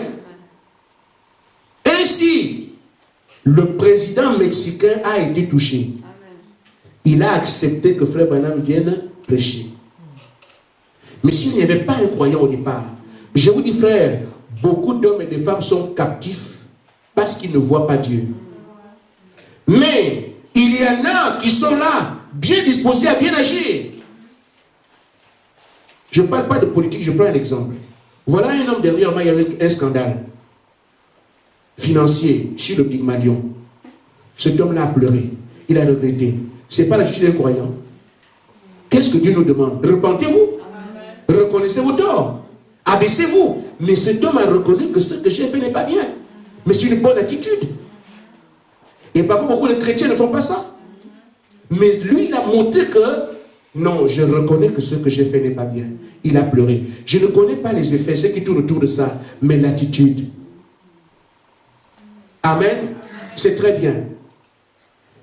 Ainsi, le président mexicain a été touché. Il a accepté que frère Branham vienne prêcher. Mais s'il n'y avait pas un croyant au départ, je vous dis frère, beaucoup d'hommes et de femmes sont captifs parce qu'ils ne voient pas Dieu. Mais il y en a qui sont là, bien disposés à bien agir. Je ne parle pas de politique, je prends un exemple. Voilà un homme dernièrement, il y avait un scandale financier sur le Pygmalion. Cet homme-là a pleuré, il a regretté. Ce n'est pas la justice d'un croyant. Qu'est-ce que Dieu nous demande? Repentez-vous. Reconnaissez vos torts. Abaissez-vous. Mais cet homme a reconnu que ce que j'ai fait n'est pas bien. Mais c'est une bonne attitude. Et parfois, beaucoup de chrétiens ne font pas ça. Mais lui, il a montré que non, je reconnais que ce que j'ai fait n'est pas bien. Il a pleuré. Je ne connais pas les effets, ce qui tourne autour de ça, mais l'attitude. Amen. C'est très bien.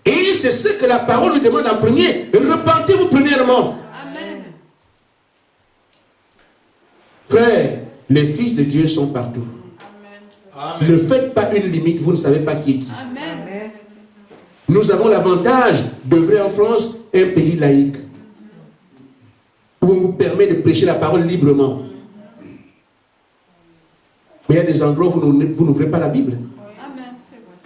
Et c'est ce que la parole nous demande en premier. Repentez-vous premièrement. Amen. Frère, les fils de Dieu sont partout. Amen. Ne faites pas une limite, vous ne savez pas qui est qui. Amen. Nous avons l'avantage d'œuvrer en France, un pays laïque, où on nous permet de prêcher la parole librement. Mais il y a des endroits où vous n'ouvrez pas la Bible. Amen. C'est vrai.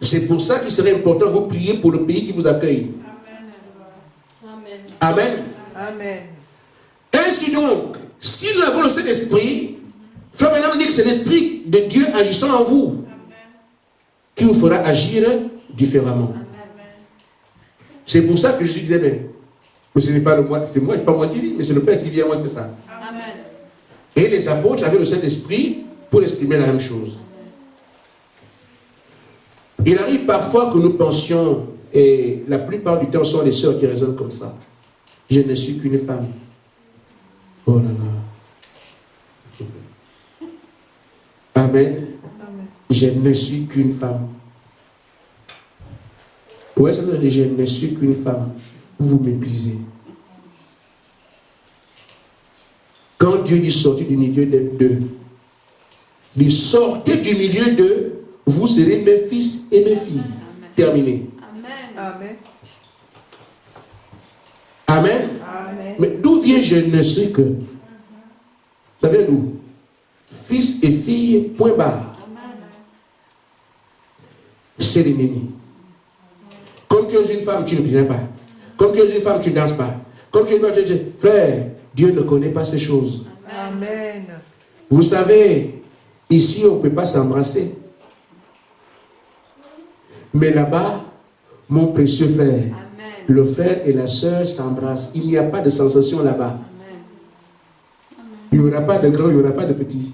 C'est pour ça qu'il serait important de vous prier pour le pays qui vous accueille. Amen. Amen. Amen. Ainsi donc, si nous avons le Saint-Esprit, Frère Branham dit que c'est l'Esprit de Dieu agissant en vous qui vous fera agir différemment. C'est pour ça que je disais, mais ce n'est pas moi, c'est moi, pas moi qui dis, mais c'est le Père qui dit à moi de ça. Amen. Et les apôtres avaient le Saint-Esprit pour exprimer la même chose. Il arrive parfois que nous pensions, et la plupart du temps sont les sœurs qui raisonnent comme ça. Je ne suis qu'une femme. Oh là là. Amen. Je ne suis qu'une femme. Ouais, ça veut dire je ne suis qu'une femme. Vous méprisez. Quand Dieu dit sortez du milieu d'eux, dit sortez du milieu d'eux, vous serez mes fils et mes filles. Terminé. Amen. Amen. Amen. Amen. Mais d'où vient je ne suis que? Ça vient d'où? Fils et filles, point barre. c'est l'ennemi. Comme tu es une femme, tu ne viens pas. Comme tu es une femme, tu ne danses pas. Comme tu es une femme, tu dis, frère, Dieu ne connaît pas ces choses. Amen. Vous savez, ici, on ne peut pas s'embrasser. Mais là-bas, mon précieux frère, Amen. le frère et la sœur s'embrassent. Il n'y a pas de sensation là-bas. Il n'y aura pas de grand, il n'y aura pas de petit.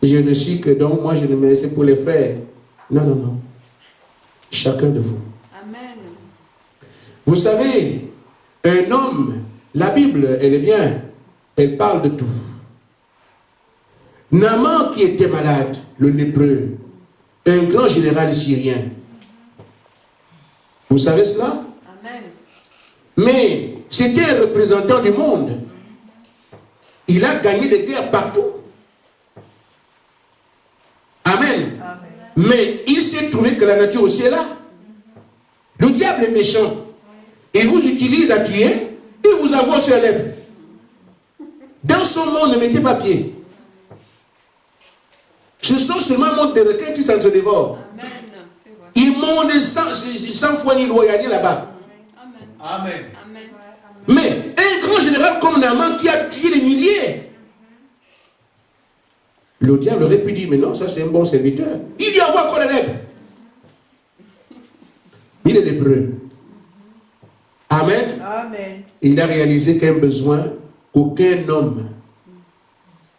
Je ne suis que donc, moi je ne me laisse pour les frères. Non, non, non. Chacun de vous. Amen. Vous savez, un homme, la Bible, elle est bien, elle parle de tout. Naaman qui était malade, le lépreux, un grand général syrien. Vous savez cela? Amen. Mais c'était un représentant du monde. Il a gagné des guerres partout. Amen. Amen. Mais il s'est trouvé que la nature aussi est là. Le diable est méchant. Il vous utilise à tuer, il vous envoie sur l'herbe. Dans son monde, ne mettez pas pied. Ce sont seulement un monde de requins qui s'entre-dévorent. Amen. C'est vrai. Ils montent sans foi ni loi, il y a là-bas. Amen. Amen. Amen. Mais un grand général comme Naaman qui a tué des milliers, le diable aurait pu dire, mais non, ça c'est un bon serviteur. Il lui envoie encore la lèvre. Il est lépreux. Amen. Amen. Il a réalisé qu'un besoin qu'aucun homme,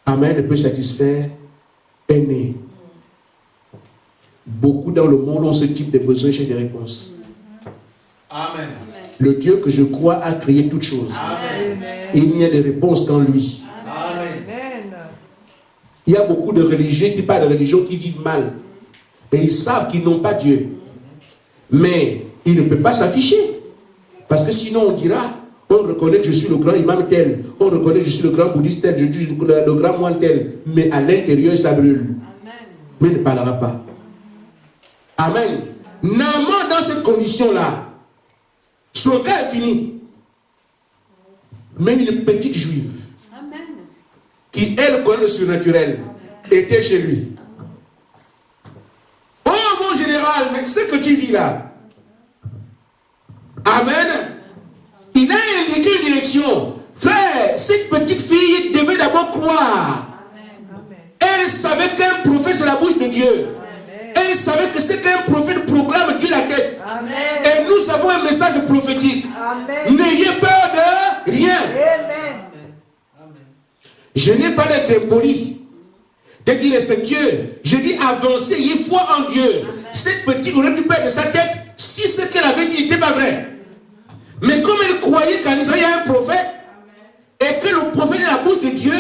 amen, ne peut satisfaire est né. Beaucoup dans le monde ont ce type de besoin chez des réponses. Amen. Le Dieu que je crois a créé toutes choses. Amen. Amen. Il n'y a de réponse qu'en lui. Amen. Amen. Il y a beaucoup de religieux qui parlent de religion qui vivent mal. Et ils savent qu'ils n'ont pas Dieu. Mais ils ne peuvent pas s'afficher. Parce que sinon on dira, on reconnaît que je suis le grand imam tel, on reconnaît que je suis le grand bouddhiste tel, je suis le grand moine tel. Mais à l'intérieur ça brûle. Amen. Mais il ne parlera pas. Amen. Naaman dans cette condition-là, son cas est fini. Mais une petite juive, Amen. qui elle connaît le surnaturel, était chez lui. Oh mon général, mais ce que tu vis là, amen. Il a indiqué une direction. Frère, cette petite fille devait d'abord croire. Elle savait qu'un prophète c'est la bouche de Dieu. Elle savait que c'est qu'un prophète proclame, Dieu l'atteste. Amen. Et nous avons un message prophétique. Amen. N'ayez peur de rien. Amen. Je n'ai pas d'être impoli, d'être irrespectueux. Je dis avancez, ayez foi en Dieu. Cette petite aurait pu perdre sa tête si ce qu'elle avait dit n'était pas vrai. Mais comme elle croyait qu'en Israël il y a un prophète, et que le prophète est la bouche de Dieu,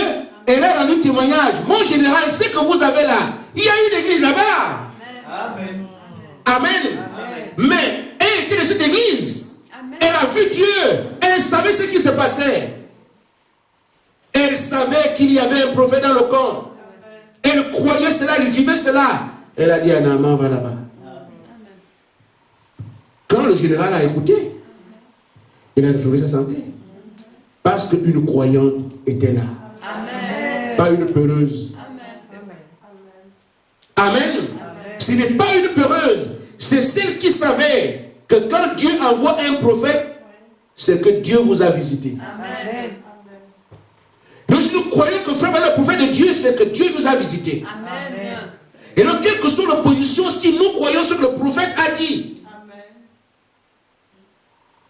elle a rendu témoignage. Mon général, ce que vous avez là, il y a une église là-bas. Amen. Amen. Mais elle était de cette église. Amen. Elle a vu Dieu. Elle savait ce qui se passait. Elle savait qu'il y avait un prophète dans le camp. Elle croyait cela, elle vivait cela. Elle a dit à Naaman, va là-bas. Quand le général a écouté, il a retrouvé sa santé. Parce qu'une croyante était là. Amen. Pas une peureuse. Amen. Ce n'est pas une peureuse. C'est celle qui savait que quand Dieu envoie un prophète, c'est que Dieu vous a visité. Amen. Donc si nous croyons que frère, le prophète de Dieu, c'est que Dieu nous a visité. Amen. Et donc, quelle que soit l'opposition, si nous croyons ce que le prophète a dit,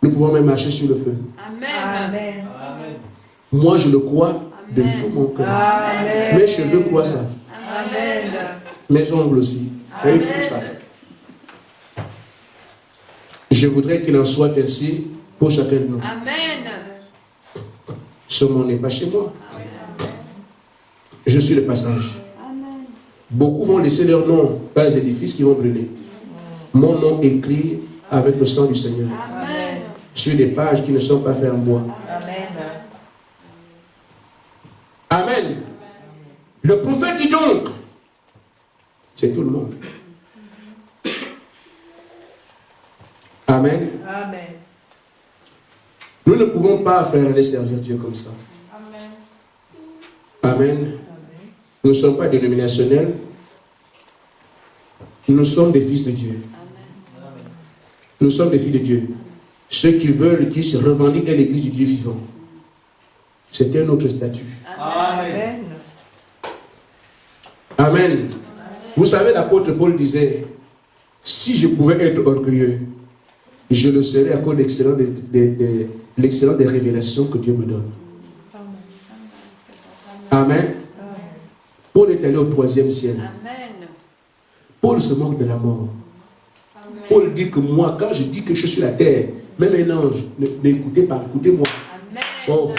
nous pouvons même marcher sur le feu. Amen. Amen. Amen. Moi, je le crois de Amen. tout mon cœur. Amen. Mes cheveux croient ça. Amen. Mes ongles aussi. Et tout ça. Je voudrais qu'il en soit ainsi pour chacun de nous. Amen. Ce monde n'est pas chez moi. Je suis le passage. Amen. Beaucoup vont laisser leur nom dans les édifices qui vont brûler. Mon nom écrit avec le sang du Seigneur. Amen. Sur des pages qui ne sont pas faites en bois. Amen. Amen. Le prophète dit donc, c'est tout le monde. Amen. Amen. Nous ne pouvons pas faire aller servir Dieu comme ça. Amen. Nous ne sommes pas dénominationnels. Nous sommes des fils de Dieu. Nous sommes des filles de Dieu. Ceux qui veulent, qui se revendiquent l'église du Dieu vivant. C'est un autre statut. Amen. Amen. Vous savez, l'apôtre Paul disait, si je pouvais être orgueilleux, je le serais à cause de l'excellence des révélations que Dieu me donne. Amen. Paul est allé au 3e ciel. Paul se moque de la mort. Paul dit que moi, quand je dis que je suis sur la terre, même un ange, n'écoutez pas, écoutez-moi. Pauvre.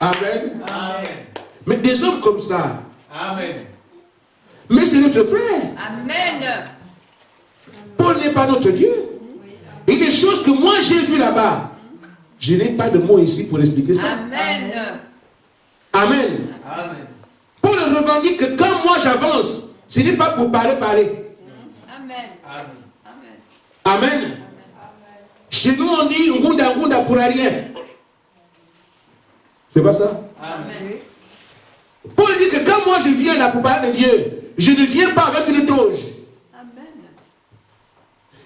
Amen. Amen. Mais des hommes comme ça. Amen. Mais c'est notre frère. Amen. Paul n'est pas notre Dieu. Et des choses que moi j'ai vues là-bas, je n'ai pas de mots ici pour expliquer ça. Amen. Amen. Amen. Paul revendique que quand moi j'avance, ce n'est pas pour parler. Amen. Amen. Amen. Chez nous on dit ngunda pour rien. C'est pas ça? Amen. Paul dit que quand moi je viens là pour parler de Dieu, je ne viens pas avec une toge. Amen.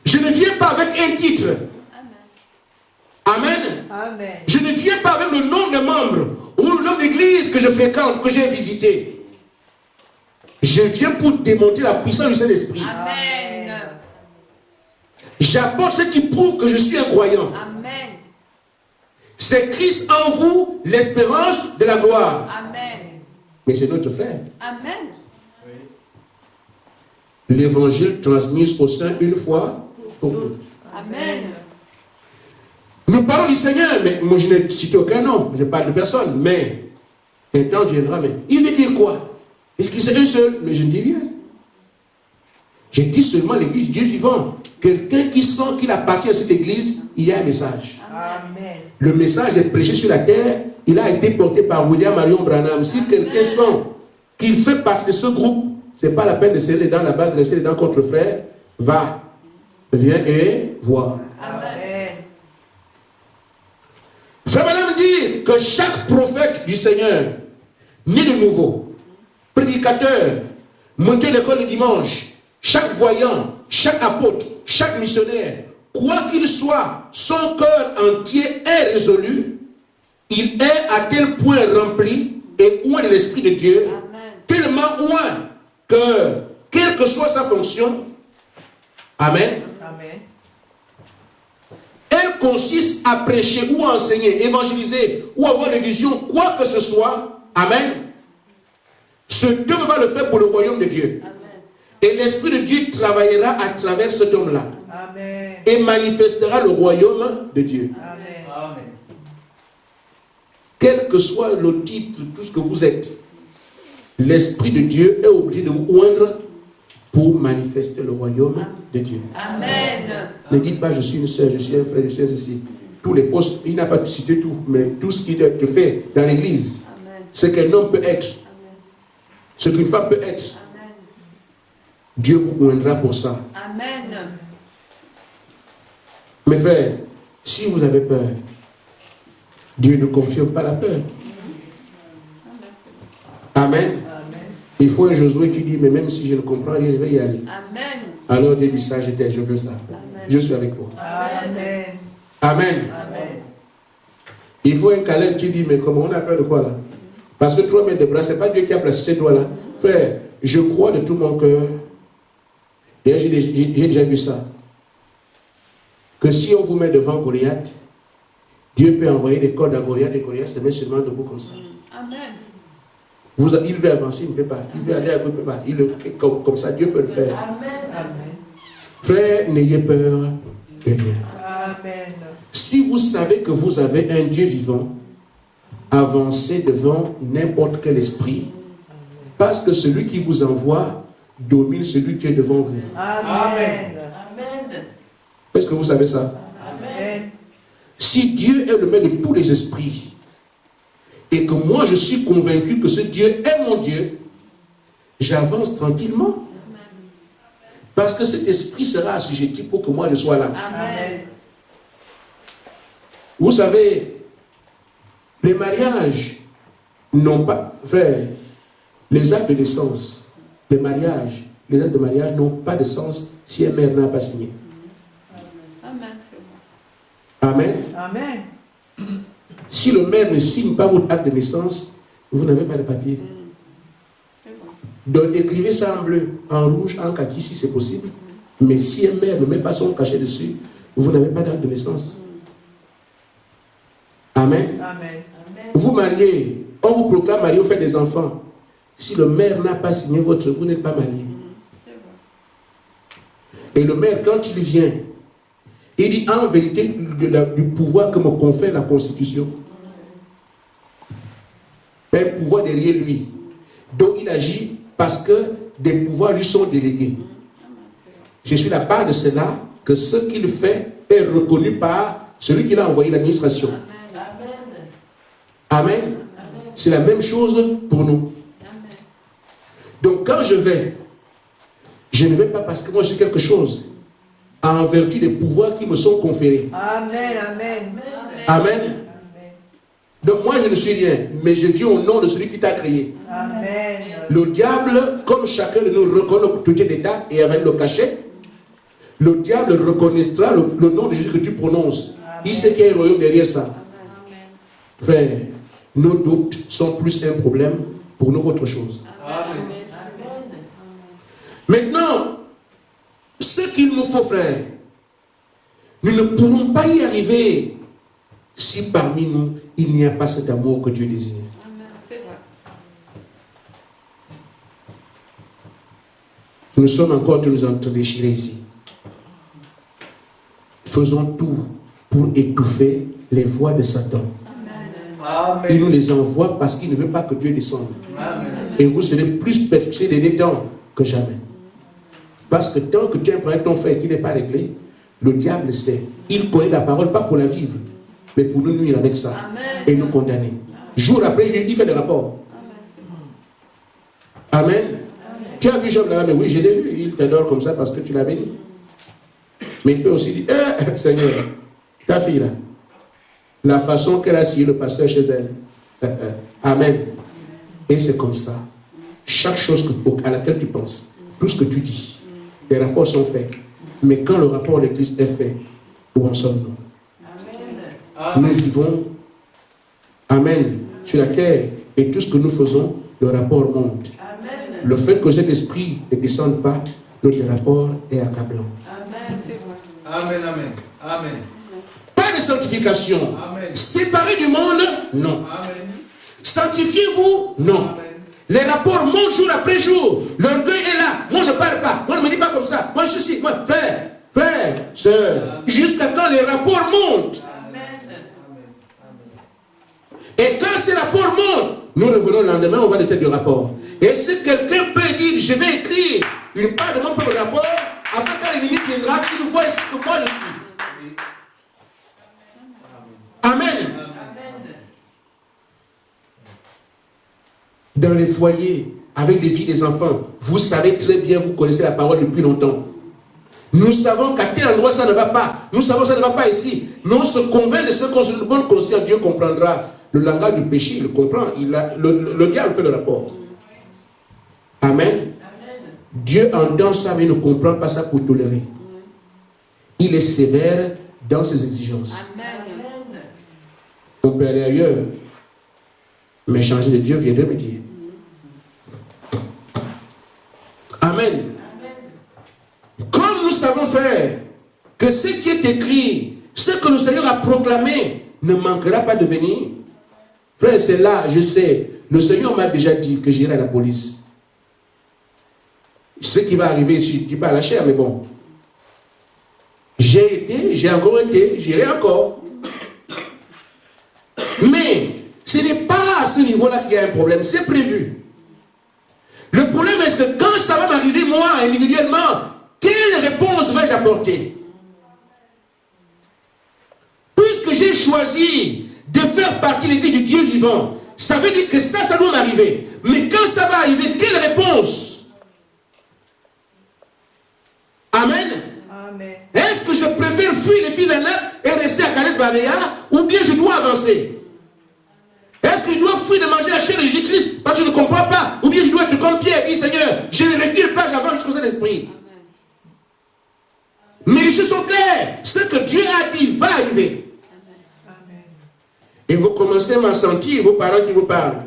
Je ne viens pas avec un titre. Amen. Amen. Je ne viens pas avec le nombre de membres ou le nombre d'églises que je fréquente, que j'ai visité. Je viens pour démontrer la puissance du Saint-Esprit. Amen. J'apporte ce qui prouve que je suis un croyant. Amen. C'est Christ en vous, l'espérance de la gloire. Amen. Mais c'est notre frère. Amen. L'évangile transmis au sein une fois pour toutes. Amen. Nous parlons du Seigneur, mais moi je n'ai cité aucun nom, je ne parle de personne, mais un temps viendra, mais il veut dire quoi? Est-ce qu'il c'est un seul? Mais je ne dis rien. Je dis seulement l'église du Dieu vivant. Quelqu'un qui sent qu'il appartient à cette église, il y a un message. Amen. Le message est prêché sur la terre, il a été porté par William Marion Branham. Si quelqu'un sent qu'il fait partie de ce groupe, ce n'est pas la peine de serrer les dents là-bas, de serrer les dents contre frère, va, viens et vois. Amen. Frère Branham dit que chaque prophète du Seigneur, né de nouveau, prédicateur, monté à l'école le dimanche, chaque voyant, chaque apôtre, chaque missionnaire, quoi qu'il soit, son cœur entier est résolu, il est à tel point rempli et oint de l'Esprit de Dieu, tellement oint que, quelle que soit sa fonction, Amen, Amen. elle consiste à prêcher ou à enseigner, évangéliser ou avoir des visions, quoi que ce soit, Amen. Ce Dieu va le faire pour le royaume de Dieu. Amen. Et l'Esprit de Dieu travaillera à travers cet homme-là Amen. et manifestera le royaume de Dieu. Amen. Amen. Quel que soit le titre, tout ce que vous êtes, l'Esprit de Dieu est obligé de vous oindre pour manifester le royaume de Dieu. Amen. Ne dites pas je suis une soeur, je suis un frère, je suis ceci. Tous les postes, il n'a pas cité tout, mais tout ce qui est fait dans l'église, ce qu'un homme peut être, ce qu'une femme peut être, Dieu vous oindra pour ça. Amen. Mes frères, si vous avez peur, Dieu ne confirme pas la peur. Amen. Amen. Il faut un Josué qui dit, mais même si je ne comprends rien, je vais y aller. Amen. Alors Dieu dit ça, je veux ça. Je suis avec toi. Amen. Amen. Amen. Il faut un Caleb qui dit, mais comment on a peur de quoi là? Parce que 3 mètres de bras, ce n'est pas Dieu qui a placé ces doigts là. Frère, je crois de tout mon cœur, et j'ai déjà vu ça, que si on vous met devant Goliath, Dieu peut envoyer des cordes à Goliath et Goliath se met seulement debout comme ça. Amen. Il veut avancer, il ne peut pas. Il veut aller à côté, il ne peut pas. Comme ça, Dieu peut le faire. Amen. Frère, n'ayez peur de rien. Amen. Si vous savez que vous avez un Dieu vivant, avancez devant n'importe quel esprit, parce que celui qui vous envoie domine celui qui est devant vous. Amen. Est-ce que vous savez ça? Amen. Si Dieu est le maître de tous les esprits, et que moi je suis convaincu que ce Dieu est mon Dieu, j'avance tranquillement. Parce que cet esprit sera assujetti pour que moi je sois là. Amen. Vous savez, les mariages n'ont pas, frère, les actes de naissance, les mariages les actes de mariage n'ont pas de sens si un maire n'a pas signé. Amen. C'est bon. Amen. Amen. Si le maire ne signe pas votre acte de naissance, vous n'avez pas de papier. C'est bon. Donc écrivez ça en bleu, en rouge, en kaki si c'est possible. Mais si un maire ne met pas son cachet dessus, vous n'avez pas d'acte de naissance. Amen. Amen. Vous mariez, on vous proclame marié, vous faites des enfants. Si le maire n'a pas signé votre, vous n'êtes pas marié. C'est bon. Et le maire, quand il vient, il dit en vérité du pouvoir que me confère la Constitution. Un pouvoir derrière lui. Donc il agit parce que des pouvoirs lui sont délégués. Je suis la part de cela que ce qu'il fait est reconnu par celui qui l'a envoyé, l'administration. Amen. C'est la même chose pour nous. Donc quand je ne vais pas parce que moi je suis quelque chose, en vertu des pouvoirs qui me sont conférés. Amen. Amen. Amen. Donc moi je ne suis rien, mais je vis au nom de celui qui t'a créé. Amen. Le diable, comme chacun de nous reconnaît l'autorité d'État et avec le cachet, le diable reconnaîtra le nom de Jésus que tu prononces. Amen. Il sait qu'il y a un royaume derrière ça. Amen. Frère, nos doutes sont plus un problème pour nous qu'autre chose. Amen. Maintenant, ce qu'il nous faut, frère, nous ne pourrons pas y arriver si parmi nous, il n'y a pas cet amour que Dieu désire. Amen. C'est vrai. Nous sommes encore tous nous déchirés ici. Faisons tout pour étouffer les voix de Satan. Amen. Il nous les envoie parce qu'il ne veut pas que Dieu descende. Amen. Et vous serez plus persécutés des temps que jamais. Parce que tant que tu as un problème avec ton frère qui n'est pas réglé, le diable sait. Il connaît la parole, pas pour la vivre, mais pour nous nuire avec ça. Amen. Et nous condamner. Jour après jour, il fait des rapports. Amen. Tu as vu Job là, mais oui, je l'ai vu. Il t'adore comme ça parce que tu l'as béni. Mais il peut aussi dire, Seigneur, ta fille là, la façon qu'elle a scié le pasteur chez elle. Amen. Et c'est comme ça. Chaque chose à laquelle tu penses, tout ce que tu dis, les rapports sont faits. Mais quand le rapport de l'Église est fait, où en sommes-nous? Nous vivons, Amen, sur la terre. Et tout ce que nous faisons, le rapport monte. Amen. Le fait que cet esprit ne descende pas, notre rapport est accablant. Amen. C'est vrai. Amen. Amen. Amen. Pas de sanctification. Amen. Séparé du monde, non. Amen. Sanctifiez-vous, non. Amen. Les rapports montent jour après jour. L'orgueil est là. Moi, on ne parle pas. Moi, ne me dis pas comme ça. Moi, je suis. Moi, frère, sœur. Jusqu'à quand les rapports montent. Et quand ces rapports montent, nous revenons le lendemain, on va de tête du rapport. Et si quelqu'un peut dire, je vais écrire une part de mon propre rapport, afin qu'à la limite viendra, qu'il voit ce que moi je suis. Amen. Dans les foyers, avec les filles, les enfants, vous savez très bien, vous connaissez la parole depuis longtemps. Nous savons qu'à tel endroit ça ne va pas. Nous savons que ça ne va pas ici. Mais on se convainc de ce qu'on se bonne conscience. Dieu comprendra. Le langage du péché, il le comprend. Le diable fait le rapport. Amen. Amen. Dieu entend ça, mais il ne comprend pas ça pour tolérer. Il est sévère dans ses exigences. Amen. On peut aller ailleurs. Mais changer de Dieu viendrait me dire. Amen. Comme nous savons faire que ce qui est écrit, ce que le Seigneur a proclamé, ne manquera pas de venir. Frère, c'est là, je sais, le Seigneur m'a déjà dit que j'irai à la police. Ce qui va arriver ici, je ne dis pas à la chair, mais bon. J'ai été, j'ai encore été, j'irai encore. Mais ce n'est pas à ce niveau-là qu'il y a un problème, c'est prévu. Le problème est que quand ça va m'arriver, moi, individuellement, quelle réponse vais-je apporter? Puisque j'ai choisi de faire partie de l'Église du Dieu vivant, ça veut dire que ça doit m'arriver. Mais quand ça va arriver, quelle réponse? Amen. Amen. Est-ce que je préfère fuir les filles d'Anak et rester à Kades Barnéa, ou bien je dois avancer? Est-ce que je dois fuir de manger la chair de Jésus-Christ parce quand je ne comprends pas, ou bien je dois être comme Pierre, dire Seigneur, je ne recule pas, j'avance jusqu'au Saint-Esprit. Mais les choses sont claires. Ce que Dieu a dit va arriver. Et vous commencez à sentir vos parents qui vous parlent.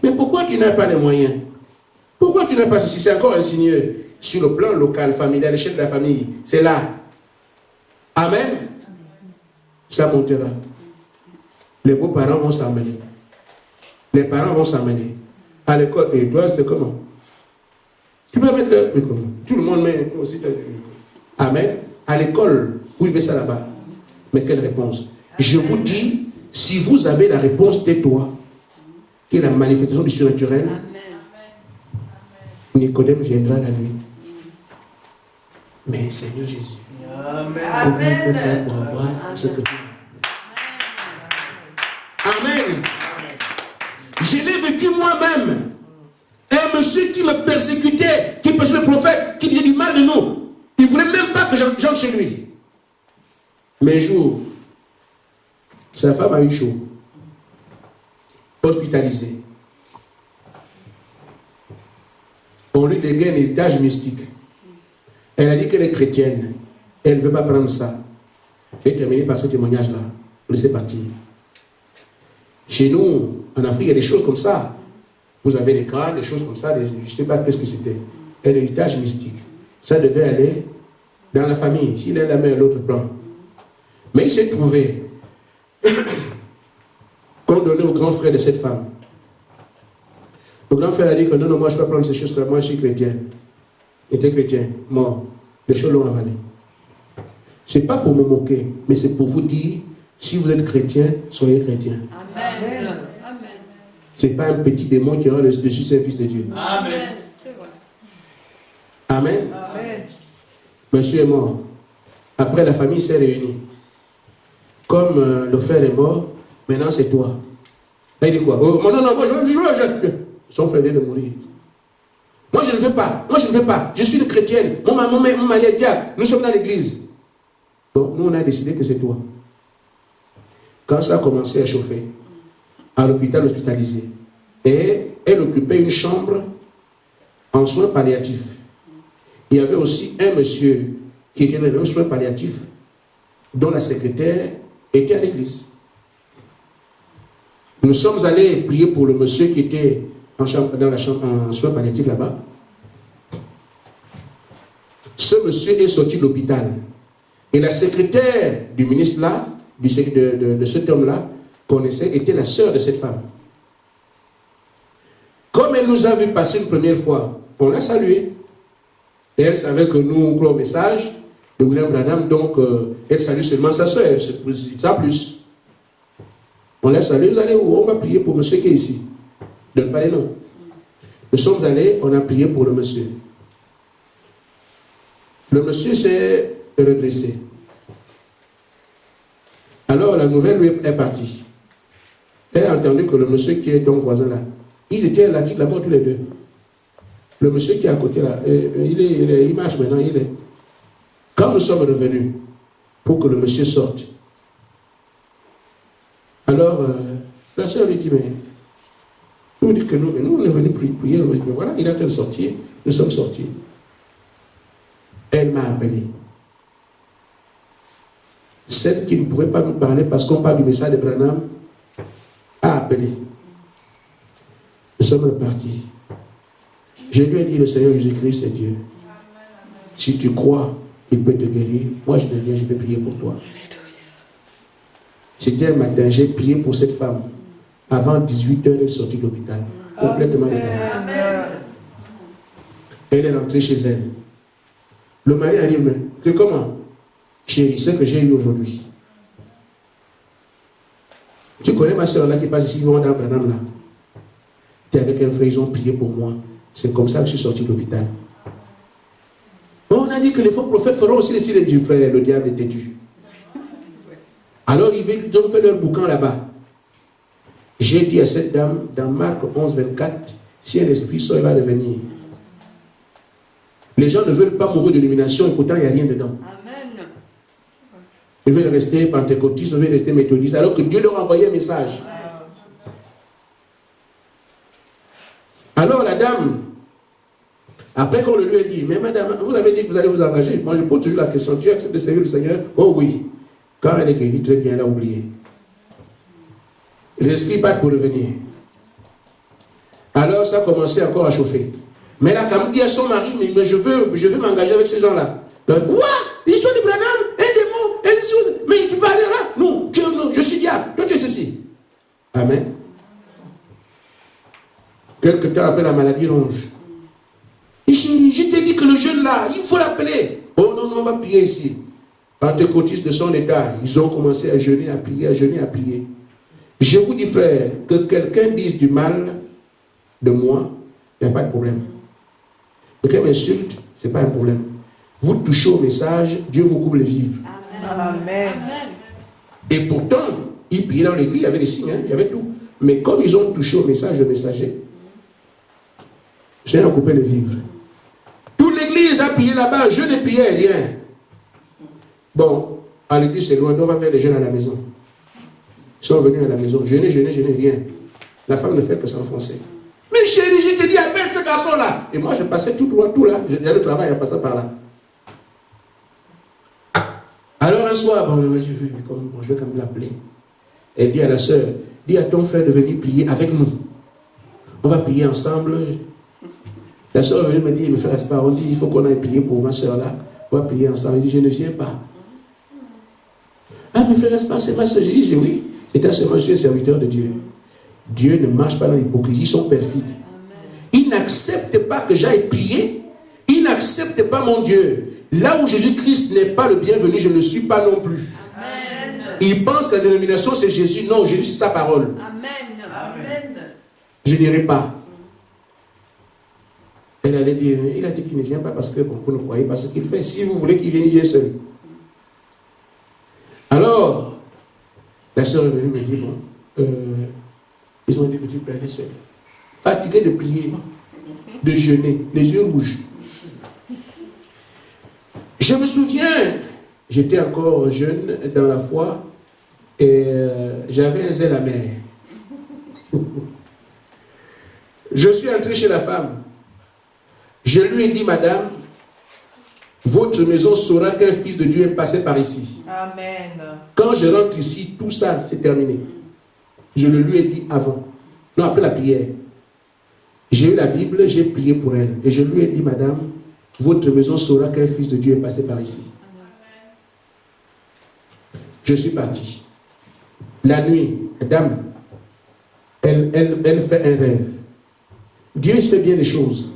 Mais pourquoi tu n'as pas les moyens? Pourquoi tu n'as pas ceci? C'est encore insinueux. Sur le plan local, familial, l'échelle de la famille, c'est là. Amen. Ça montera. Les beaux-parents vont s'amener. Les parents vont s'amener. À l'école, et toi, c'est comment? Tu peux mettre le... comment? Tout le monde met aussi. Amen. À l'école, où il fait ça là-bas? Mais quelle réponse? Je vous dis, si vous avez la réponse, tais-toi, qui est la manifestation du surnaturel, Nicodème viendra la nuit. Mais Seigneur Jésus, comment on peut faire pour avoir ce que tu as? Amen. Je l'ai vécu moi-même. Un monsieur qui me persécutait, qui persécutait le prophète, qui disait du mal de nous. Il ne voulait même pas que j'entre chez lui. Mais un jour, sa femme a eu chaud. Hospitalisée. On lui dégaine un héritage mystique. Elle a dit qu'elle est chrétienne. Elle ne veut pas prendre ça. J'ai terminé par ce témoignage-là. Laissez partir. Chez nous, en Afrique, il y a des choses comme ça. Vous avez des crânes, des choses comme ça. Je ne sais pas qu'est-ce que c'était. Un héritage mystique. Ça devait aller dans la famille. S'il est la main, l'autre prend. Mais il s'est trouvé qu'on donnait au grand frère de cette femme. Le grand frère a dit que non, moi je ne peux pas prendre ces choses, moi je suis chrétien. Il était chrétien, mort. Les choses l'ont avalé. Ce n'est pas pour me moquer, mais c'est pour vous dire, si vous êtes chrétien, soyez chrétien. Amen. Ce n'est pas un petit démon qui aura le dessus, c'est un fils de Dieu. Amen. Amen. Amen. Monsieur est mort. Après, la famille s'est réunie. Comme le frère est mort, maintenant c'est toi. Là, il dit quoi? Oh, non, moi je son frère vient de mourir. Moi je ne veux pas. Moi je ne veux pas. Je suis une chrétienne. Mon mari est diable. Nous sommes dans l'église. Bon, nous on a décidé que c'est toi. Quand ça a commencé à chauffer, à l'hôpital hospitalisé, et elle occupait une chambre en soins palliatifs. Il y avait aussi un monsieur qui était dans les soins palliatifs, dont la secrétaire était à l'église. Nous sommes allés prier pour le monsieur qui était dans la chambre en soins palliatifs là-bas. Ce monsieur est sorti de l'hôpital. Et la secrétaire du ministre là, de cet homme-là, connaissait, était la sœur de cette femme. Comme elle nous a vu passer une première fois, on l'a saluée. Et elle savait que nous croyons au message de William Branham, donc elle salue seulement sa sœur, ça plus. On l'a salué, vous allez où? On va prier pour monsieur qui est ici. Donne pas les noms. Nous sommes allés, on a prié pour le monsieur. Le monsieur s'est redressé. Alors la nouvelle lui est partie. Elle a entendu que le monsieur qui est ton voisin là, ils étaient là-bas tous les deux. Le monsieur qui est à côté là, il marche maintenant, il est. Quand nous sommes revenus pour que le monsieur sorte, alors la soeur lui dit, mais nous dit que nous on est venus prier, mais voilà, il est en train de sortir, nous sommes sortis. Elle m'a appelé. Celle qui ne pouvait pas nous parler parce qu'on parle du message de Branham a appelé. Nous sommes repartis. Je lui ai dit, le Seigneur Jésus-Christ est Dieu. Si tu crois qu'il peut te guérir, moi je te viens, je vais prier pour toi. C'était un matin, j'ai prié pour cette femme. Avant 18h, elle est sortie de l'hôpital. Complètement guérie. Elle est rentrée chez elle. Le mari a dit, mais c'est comment? Chérie, ce que j'ai eu aujourd'hui. Tu connais ma soeur là qui passe ici, dans Branham là. Tu es avec un frère, ils ont prié pour moi. C'est comme ça que je suis sorti de l'hôpital. On a dit que les faux prophètes feront aussi les signes du frère, le diable est têtu. Alors ils ont fait leur boucan là-bas. J'ai dit à cette dame, dans Marc 11, 24, si un esprit sort, il va revenir. Les gens ne veulent pas mourir d'illumination et pourtant il n'y a rien dedans. Amen. Ils veulent rester pentecôtistes, ils veulent rester méthodistes, alors que Dieu leur a envoyé un message. Alors la dame, après qu'on le lui a dit, mais madame, vous avez dit que vous allez vous engager. Moi je pose toujours la question, tu acceptes de servir le Seigneur? Oh oui. Quand elle est guérie, très bien, elle a oublié. L'esprit part pour revenir. Alors ça a commencé encore à chauffer. Mais elle a quand même dit à son mari, mais je veux m'engager avec ces gens-là. Quoi? L'histoire de Branham, un démon, mais tu peux aller là? Non, je suis diable, toi tu es ceci. Amen. Quelque temps après la maladie ronge. Je t'ai dit que le jeune là, il faut l'appeler. Oh non, on va prier ici. Pentecôtistes de son état, ils ont commencé à jeûner, à prier, à jeûner, à prier. Je vous dis frère, que quelqu'un dise du mal de moi, il n'y a pas de problème. Quelqu'un m'insulte, ce n'est pas un problème. Vous touchez au message, Dieu vous coupe les vivres. Amen. Et pourtant, ils priaient dans l'église, il y avait des signes, il y avait tout. Mais comme ils ont touché au message, le messager, j'ai coupé les vivres. Toute l'église a prié là-bas, je ne priais rien. Bon, à l'église c'est loin, donc on va faire les jeunes à la maison. Ils sont venus à la maison, je n'ai rien. La femme ne fait que s'enfoncer. Mais chérie, je te dis, appelle ce garçon-là. Et moi, je passais tout droit, tout là. J'allais au travail, je passais par là. Alors un soir, je vais quand même l'appeler. Elle dit à la sœur, dis à ton frère de venir prier avec nous. On va prier ensemble. La sœur est venue me dire, mes frères, on dit, il faut qu'on aille prier pour ma sœur là. On va prier ensemble. Elle dit, je ne viens pas. Ah, mes frères, c'est ma sœur. Je dis, oui. C'est à ce moment, je suis un serviteur de Dieu. Dieu ne marche pas dans l'hypocrisie, ils sont perfides. Ils n'acceptent pas que j'aille prier. Ils n'acceptent pas mon Dieu. Là où Jésus-Christ n'est pas le bienvenu, je ne le suis pas non plus. Amen. Ils pensent que la dénomination c'est Jésus. Non, Jésus c'est sa parole. Amen. Amen. Je n'irai pas. Elle allait dire, il a dit qu'il ne vient pas parce que vous ne croyez pas ce qu'il fait. Si vous voulez qu'il vienne, il vient seul. Alors, la sœur est venue me dire, ils ont dit que tu peux aller seul. Fatigué de prier, de jeûner, les yeux rouges. Je me souviens, j'étais encore jeune dans la foi et j'avais un zèle amer. Je suis entré chez la femme. Je lui ai dit, madame, votre maison saura qu'un fils de Dieu est passé par ici. Amen. Quand je rentre ici, tout ça, c'est terminé. Je le lui ai dit avant. Non, après la prière. J'ai eu la Bible, j'ai prié pour elle. Et je lui ai dit, madame, votre maison saura qu'un fils de Dieu est passé par ici. Je suis parti. La nuit, dame, elle fait un rêve. Dieu sait bien les choses.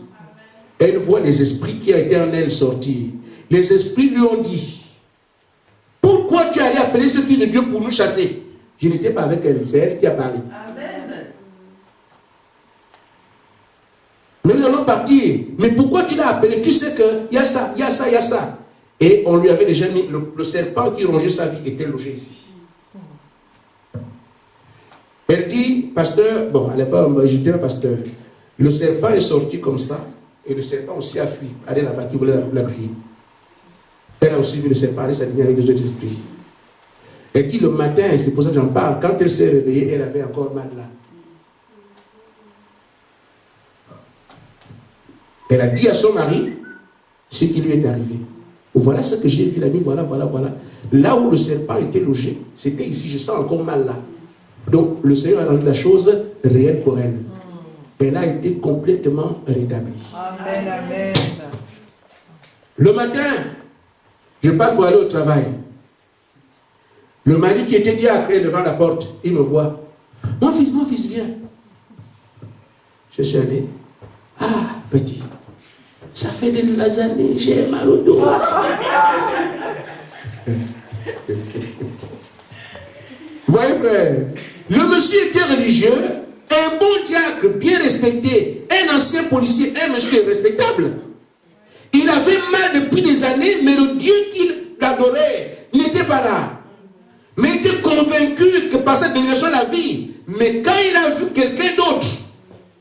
Elle voit les esprits qui ont été en elle sortir. Les esprits lui ont dit, pourquoi tu es allé appeler ce fils de Dieu pour nous chasser? Je n'étais pas avec elle, c'est elle qui a parlé. Amen. Mais nous allons partir. Mais pourquoi tu l'as appelé? Tu sais qu'il y a ça, il y a ça, il y a ça. Et on lui avait déjà mis, le serpent qui rongeait sa vie était logé ici. Elle dit, pasteur, bon, à l'époque, j'étais un pasteur. Le serpent est sorti comme ça. Et le serpent aussi a fui. Allez là-bas, qui voulait la tuer. Elle a aussi vu le serpent aller s'aligner avec les autres esprits. Elle dit le matin, c'est pour ça que j'en parle, quand elle s'est réveillée, elle avait encore mal là. Elle a dit à son mari ce qui lui est arrivé. Voilà ce que j'ai vu la nuit, voilà. Là où le serpent était logé, c'était ici, je sens encore mal là. Donc le Seigneur a rendu la chose réelle pour elle. Elle a été complètement rétablie. Amen, amen. Le matin, je passe pour aller au travail. Le mari qui était diacre devant la porte, il me voit. Mon fils, viens. Je suis allé. Ah, petit, ça fait de longues années, j'ai mal au dos. Vous voyez, frère, le monsieur était religieux, un bon diacre, bien respecté, un ancien policier, un monsieur respectable. Il avait mal depuis des années, mais le Dieu qu'il adorait n'était pas là. Mais il était convaincu que par cette bénédiction la vie. Mais quand il a vu quelqu'un d'autre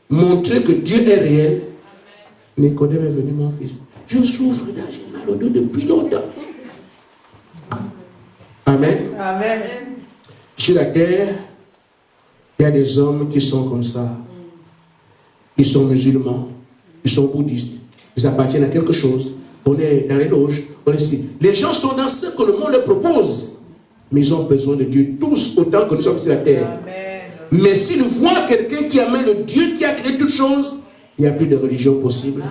montrer que Dieu est réel, Nicodème est venu, mon fils. Je souffre là, j'ai mal au dos depuis longtemps. Amen. Amen. Sur la terre, il y a des hommes qui sont comme ça. ils sont musulmans, ils sont bouddhistes, ils appartiennent à quelque chose. On est dans les loges, on est ici. Les gens sont dans ce que le monde leur propose. Mais ils ont besoin de Dieu, tous autant que nous sommes sur la terre. Amen. Mais s'ils voient quelqu'un qui amène le Dieu qui a créé toutes choses, il n'y a plus de religion possible.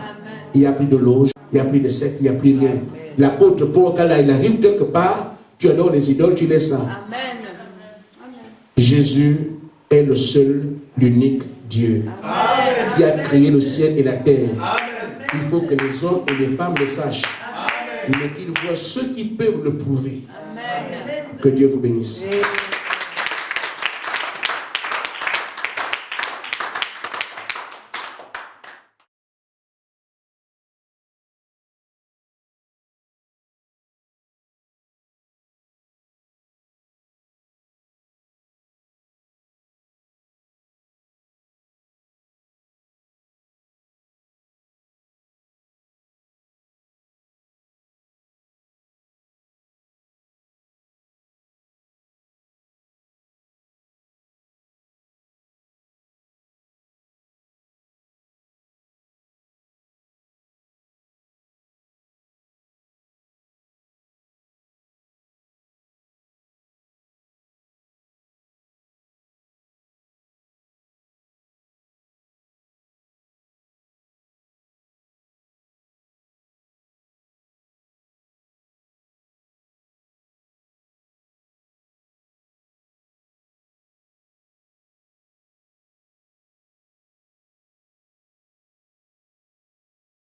Il n'y a plus de loge, il n'y a plus de secte, il n'y a plus rien. L'apôtre Paul, quand il arrive quelque part, tu adores les idoles, tu laisses ça. Amen. Amen. Jésus est le seul, l'unique Dieu qui a créé le ciel et la terre. Il faut que les hommes et les femmes le sachent. Mais qu'ils voient ceux qui peuvent le prouver. Amen. Que Dieu vous bénisse. Amen.